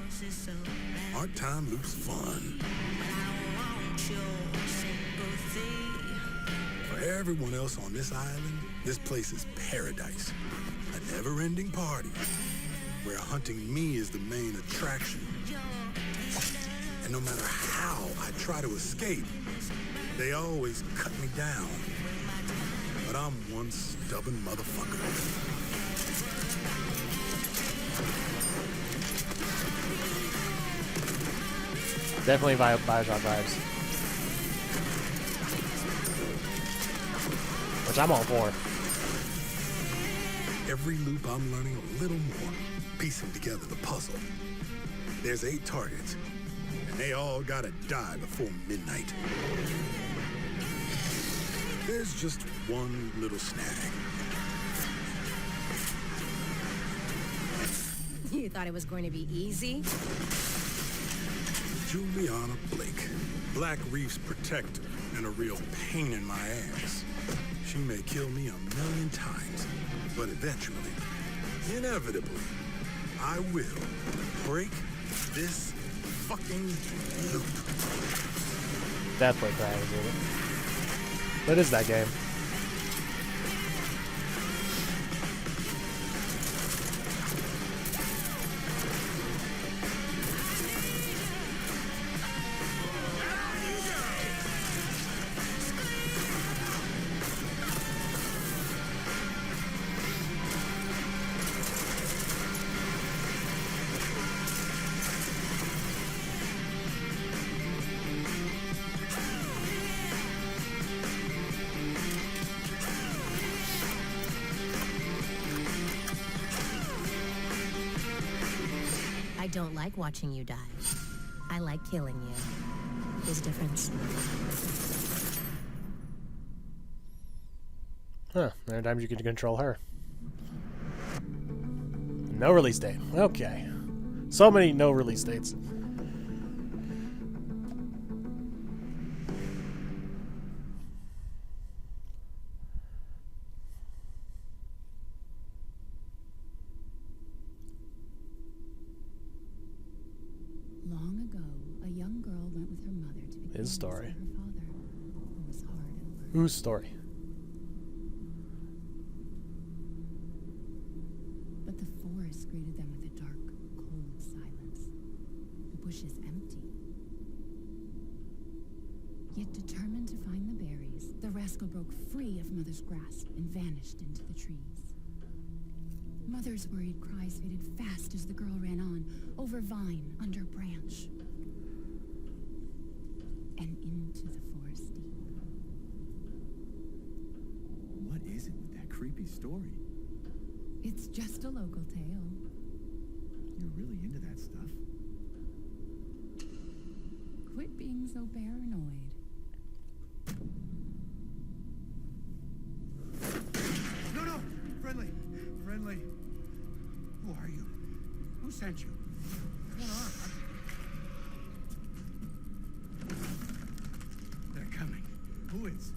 Aren't time loops fun? For everyone else on this island, this place is paradise. A never-ending party where hunting me is the main attraction. And no matter how I try to escape, they always cut me down. But I'm one stubborn motherfucker. Definitely BioShock vibes. Which I'm all for. Every loop I'm learning a little more, piecing together the puzzle. There's 8 targets, and they all gotta die before midnight. There's just one little snag. You thought it was going to be easy? Juliana Blake, Black Reef's protector, and a real pain in my ass. She may kill me 1,000,000 times, but eventually, inevitably, I will break this fucking loop. That's what that is. What is that game? I don't like watching you die. I like killing you. There's a difference. Huh, there are times you can control her. No release date. Okay. So many no release dates. Long ago, His story. Her father, who was hard at work. Whose story? But the forest greeted them with a dark, cold silence. The bushes empty. Yet determined to find the berries, the rascal broke free of Mother's grasp and vanished into the trees. Mother's worried cries faded fast as the girl ran on, over vine, under branch, and into the forest deep. What is it with that creepy story? It's just a local tale. You're really into that stuff. Quit being so paranoid. No! Friendly. Who are you? Who sent you? What's going on? They're coming. Who is?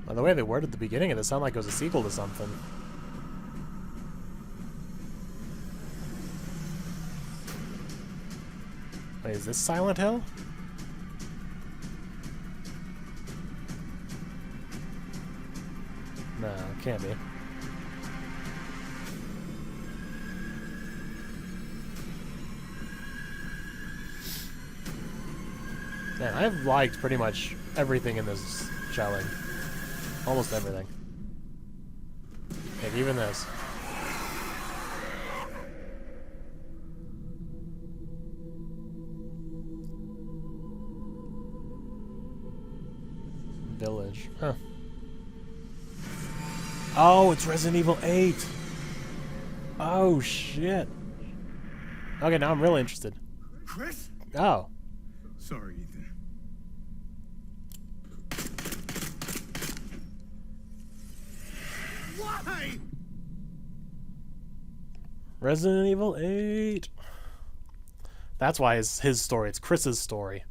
The way they worded the beginning of this sounded like it was a sequel to something. Wait, is this Silent Hill? No, it can't be. Man, I've liked pretty much everything in this showing. Almost everything. Like even this. Village. Huh. Oh, it's Resident Evil 8. Oh, shit. Okay, now I'm really interested. Chris? Oh. Sorry, Ethan. Why? Resident Evil 8. That's why it's his story. It's Chris's story.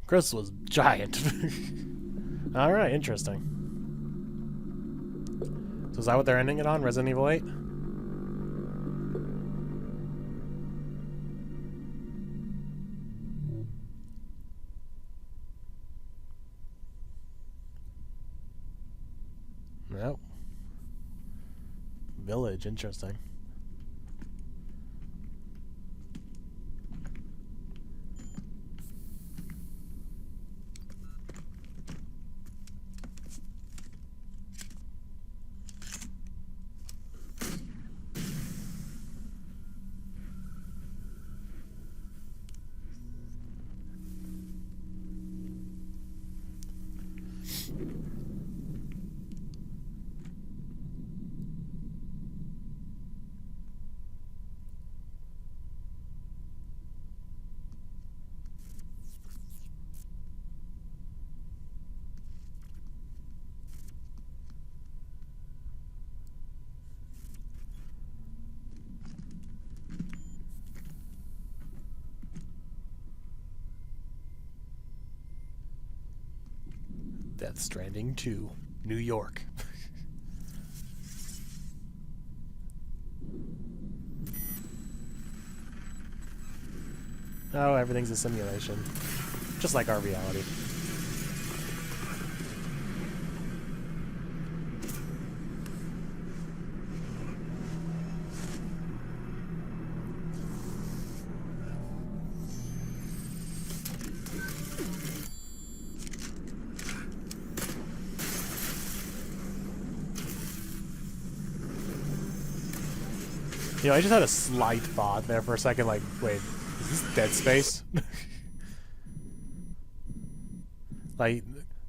Chris was giant. Alright, interesting. So is that what they're ending it on? Resident Evil 8? Nope. Village, interesting. Death Stranding 2, New York. Oh, everything's a simulation. Just like our reality. You know, I just had a slight thought there for a second, like, wait, is this Dead Space? Like,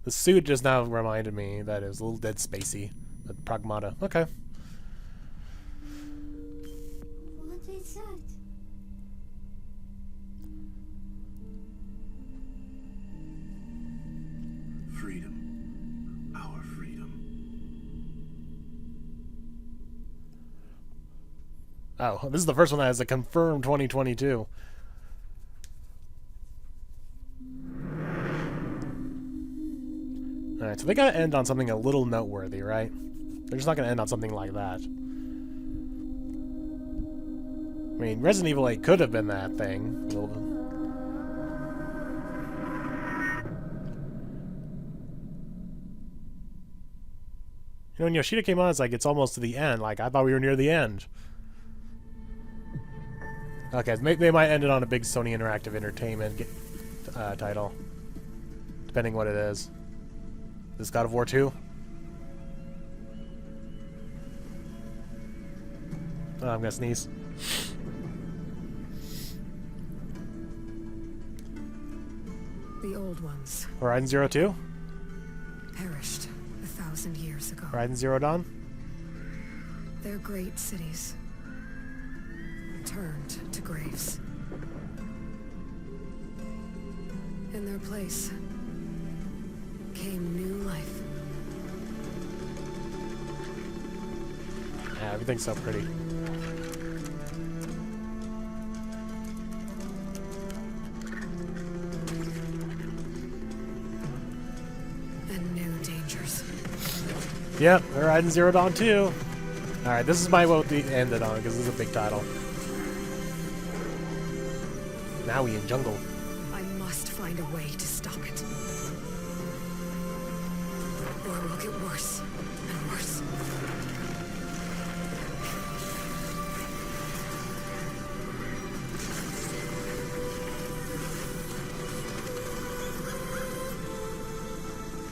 the suit just now reminded me that it was a little Dead Spacey. The Pragmata. Okay. What is that? Freedom. Our freedom. Oh, this is the first one that has a confirmed 2022. Alright, so they gotta end on something a little noteworthy, right? They're just not gonna end on something like that. I mean, Resident Evil 8 could have been that thing. A little bit. You know, when Yoshida came on, it's like, it's almost to the end. Like, I thought we were near the end. Okay, they might end it on a big Sony Interactive Entertainment title. Depending what it is. Is this God of War 2? Oh, I'm gonna sneeze. The old ones. Horizon Zero 2? Perished 1,000 years ago. Horizon Zero Dawn? Their great cities turned to graves. In their place came new life. Yeah, everything's so pretty. And new dangers. Yep, Horizon Zero Dawn 2. Alright, this is my vote to end it on, because this is a big title. Now we in jungle. I must find a way to stop it. Or it will get worse and worse.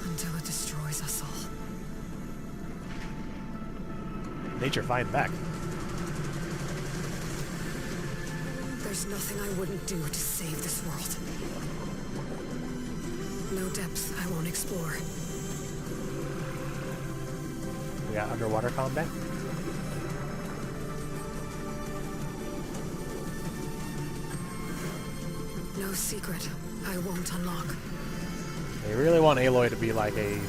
Until it destroys us all. Nature fighting back. There's nothing I wouldn't do to save this world. No depths I won't explore. We got underwater combat. No secret I won't unlock. They really want Aloy to be like a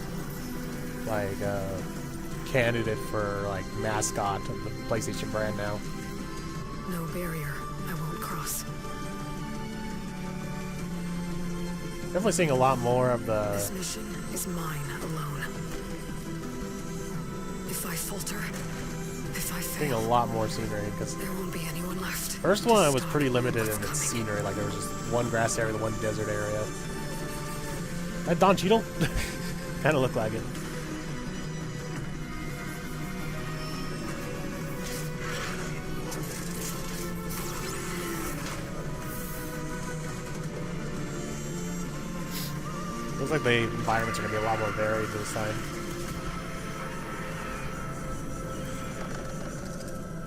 candidate for like mascot of the PlayStation brand now. No barrier I won't cross. Definitely seeing a lot more of the. This mission is mine alone. If I falter, if I Seeing fail, a lot more scenery because there won't be anyone left. first one was pretty limited in its scenery. Like there was just one grass area, one desert area. That Don Cheadle kind of looked like it. Looks like the environments are going to be a lot more varied this time.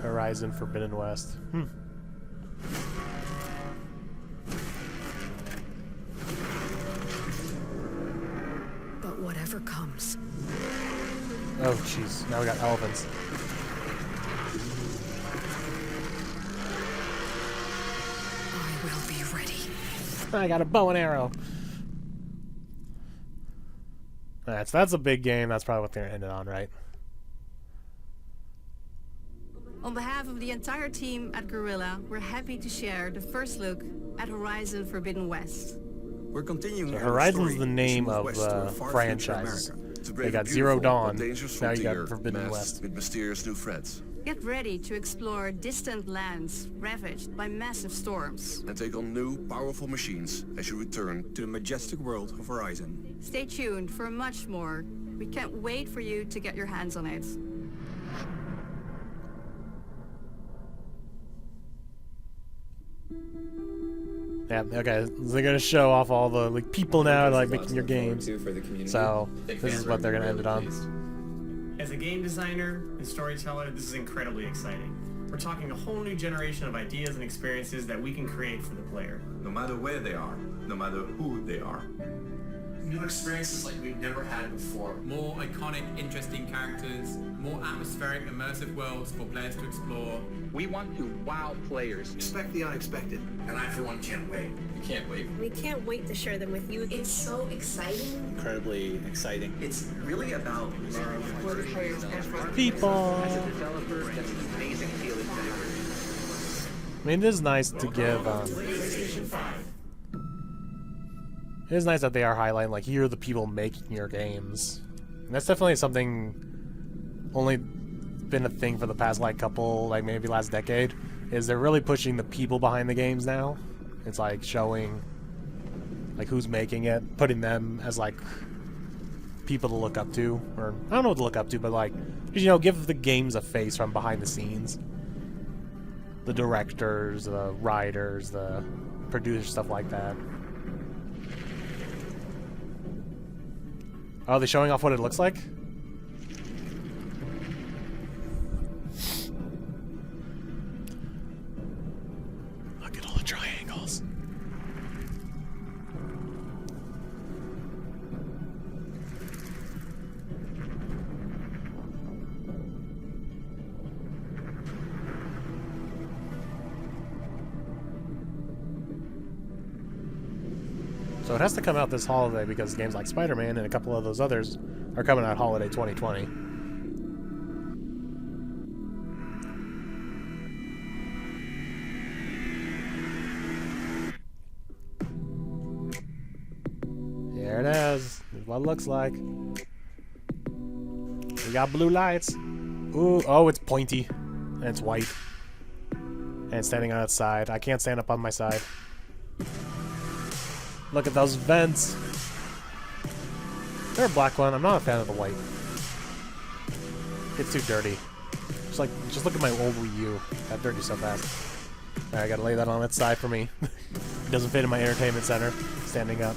Horizon Forbidden West. But whatever comes. Oh, jeez. Now we got elephants. I will be ready. I got a bow and arrow. Alright, so that's a big game. That's probably what they're ending on, right? On behalf of the entire team at Guerrilla, we're happy to share the first look at Horizon Forbidden West. We're continuing. So Horizon's the name of the franchise. They got Zero Dawn. Now you got Forbidden West. With mysterious new threats. Get ready to explore distant lands ravaged by massive storms. And take on new, powerful machines as you return to the majestic world of Horizon. Stay tuned for much more. We can't wait for you to get your hands on it. Yeah, okay. They're gonna show off all the like people now like making your games. So this is what they're gonna end it on. As a game designer and storyteller, this is incredibly exciting. We're talking a whole new generation of ideas and experiences that we can create for the player. No matter where they are, no matter who they are. New experiences like we've never had before. More iconic, interesting characters, more atmospheric, immersive worlds for players to explore. We want to wow players. Expect the unexpected. And I, for one, can't wait. We can't wait. We can't wait to share them with you. It's so exciting. Incredibly exciting. It's really about players people. As a developer, that's an amazing feeling. I mean, it is nice to give. It is nice that they are highlighting, like, here are the people making your games. And that's definitely something only been a thing for the past, like, couple, like, maybe last decade, is they're really pushing the people behind the games now. It's, like, showing, like, who's making it, putting them as, like, people to look up to. Or, I don't know what to look up to, but, like, you know, give the games a face from behind the scenes. The directors, the writers, the producers, stuff like that. Oh, are they showing off what it looks like? Look at all the triangles. So it has to come out this holiday because games like Spider-Man and a couple of those others are coming out holiday 2020. There it is. Here's what it looks like. We got blue lights. Ooh, oh, it's pointy. And it's white. And it's standing on its side. I can't stand up on my side. Look at those vents. They're a black one. I'm not a fan of the white. It's too dirty. Just look at my old Wii U. Got dirty so fast. Alright, I gotta lay that on its side for me. It doesn't fit in my entertainment center. Standing up.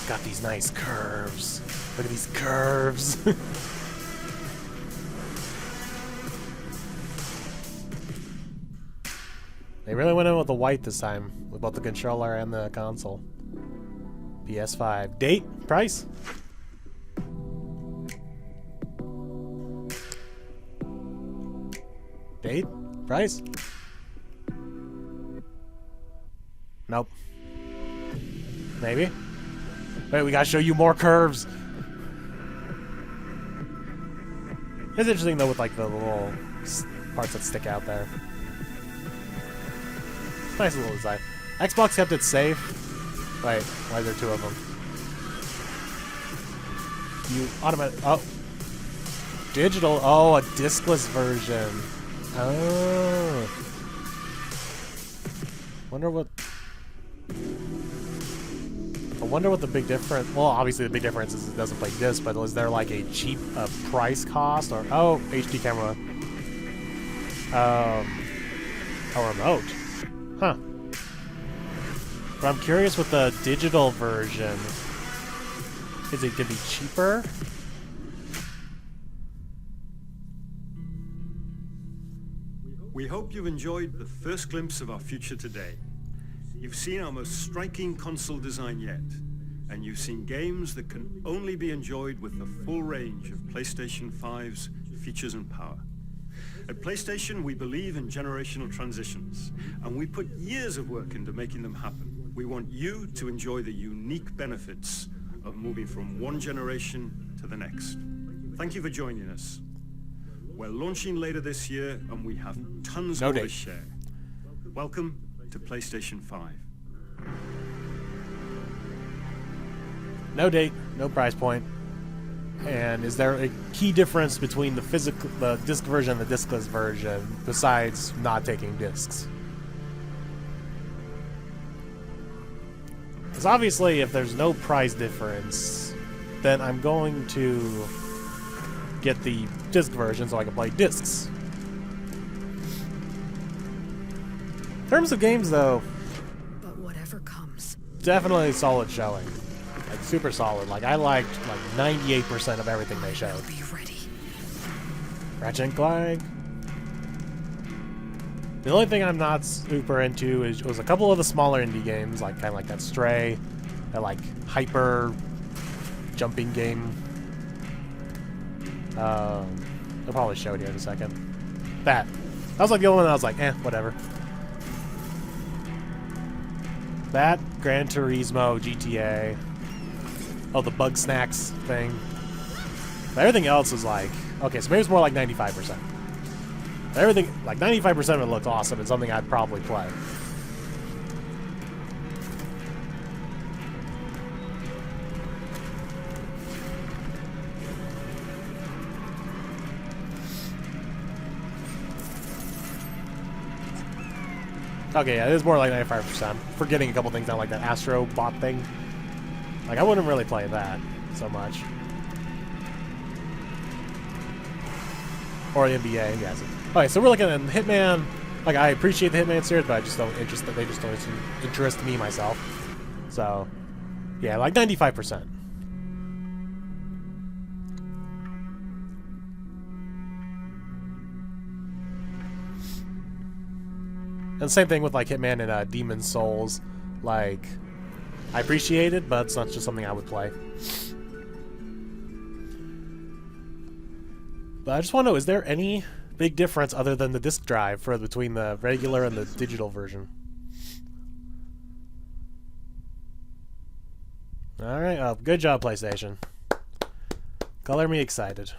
Got these nice curves. Look at these curves. They really went in with the white this time, with both the controller and the console. PS5. Date? Price? Date? Price? Nope. Maybe? Wait, we gotta show you more curves! It's interesting though with like the little parts that stick out there. Nice little design. Xbox kept it safe. Wait, why are there two of them? You automatic. Oh. Digital. Oh, a discless version. Oh. Wonder what. I wonder what the big difference. Well, obviously the big difference is it doesn't play disc, but is there like a cheap price cost or oh HD camera? A remote. Huh. But I'm curious with the digital version. Is it gonna be cheaper? We hope you've enjoyed the first glimpse of our future today. You've seen our most striking console design yet, and you've seen games that can only be enjoyed with the full range of PlayStation 5's features and power. At PlayStation, we believe in generational transitions, and we put years of work into making them happen. We want you to enjoy the unique benefits of moving from one generation to the next. Thank you for joining us. We're launching later this year, and we have tons more to share. Welcome to PlayStation 5. No date, no price point. And is there a key difference between the disc version and the discless version besides not taking discs? Because obviously if there's no price difference, then I'm going to get the disc version so I can play discs. In terms of games though, but whatever comes, definitely solid showing. Like super solid. Like I liked like 98% of everything they showed. be ready. Ratchet and Clank. The only thing I'm not super into was a couple of the smaller indie games, like kind of like that Stray, that like hyper jumping game. I'll probably show it here in a second. That was like the only one that I was like, whatever. That, Gran Turismo, GTA. Oh, the BugSnax thing. But everything else is like, okay, so maybe it's more like 95%. Everything, like 95% of it looks awesome and something I'd probably play. Okay, yeah, it is more like 95%. Forgetting a couple things now, like that Astro bot thing. Like, I wouldn't really play that so much. Or the NBA, yes. Okay, so we're looking at Hitman. Like, I appreciate the Hitman series, but I just don't interest. They just don't interest me myself. So, yeah, like 95%. And same thing with like Hitman and Demon Souls. Like, I appreciate it, but it's not just something I would play. But I just want to know, is there any big difference other than the disk drive for between the regular and the digital version? Alright, oh, good job, PlayStation. Color me excited.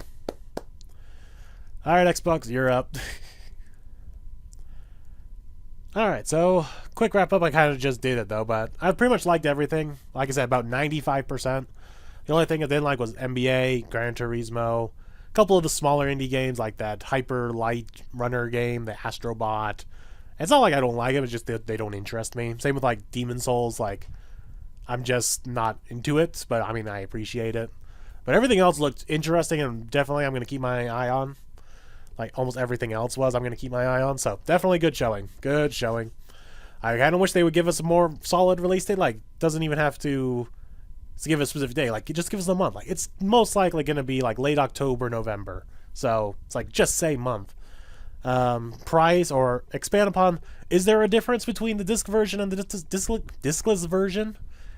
Alright, Xbox, you're up. Alright, so, quick wrap up. I kind of just did it, though, but I pretty much liked everything. Like I said, about 95%. The only thing I didn't like was NBA, Gran Turismo, a couple of the smaller indie games, like that Hyper Light Runner game, the Astro Bot. It's not like I don't like it, it's just that they don't interest me. Same with, like, Demon Souls, like, I'm just not into it, but, I mean, I appreciate it. But everything else looked interesting, and definitely I'm going to keep my eye on. Like almost everything else was, I'm going to keep my eye on. So, definitely good showing. Good showing. I kind of wish they would give us a more solid release date. Like, doesn't even have to give a specific day. Like, just give us a month. Like, it's most likely going to be like late October, November. So, it's like, just say month. Price or expand upon, is there a difference between the disc version and the discless version?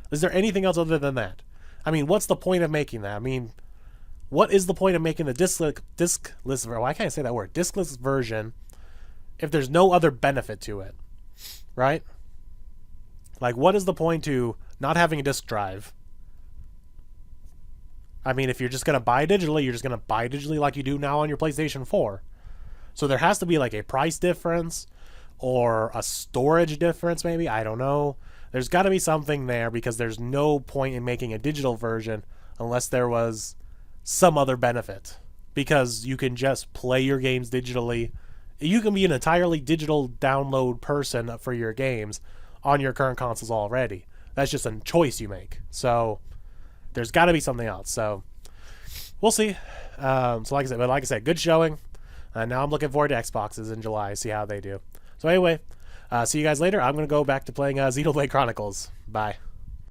Is there anything else other than that? I mean, what's the point of making that? I mean, what is the point of making the discless? Well, I can't say that word. Discless version, if there's no other benefit to it, right? Like, what is the point to not having a disc drive? I mean, if you're just gonna buy digitally, you're just gonna buy digitally like you do now on your PlayStation 4. So there has to be like a price difference or a storage difference, maybe. I don't know. There's got to be something there because there's no point in making a digital version unless there was some other benefit, because you can just play your games digitally. You can be an entirely digital download person for your games on your current consoles already. That's just a choice you make. So there's got to be something else. So we'll see. So like I said, good showing. Now I'm looking forward to Xboxes in July, see how they do. So anyway, see you guys later. I'm going to go back to playing Xenoblade Chronicles. Bye.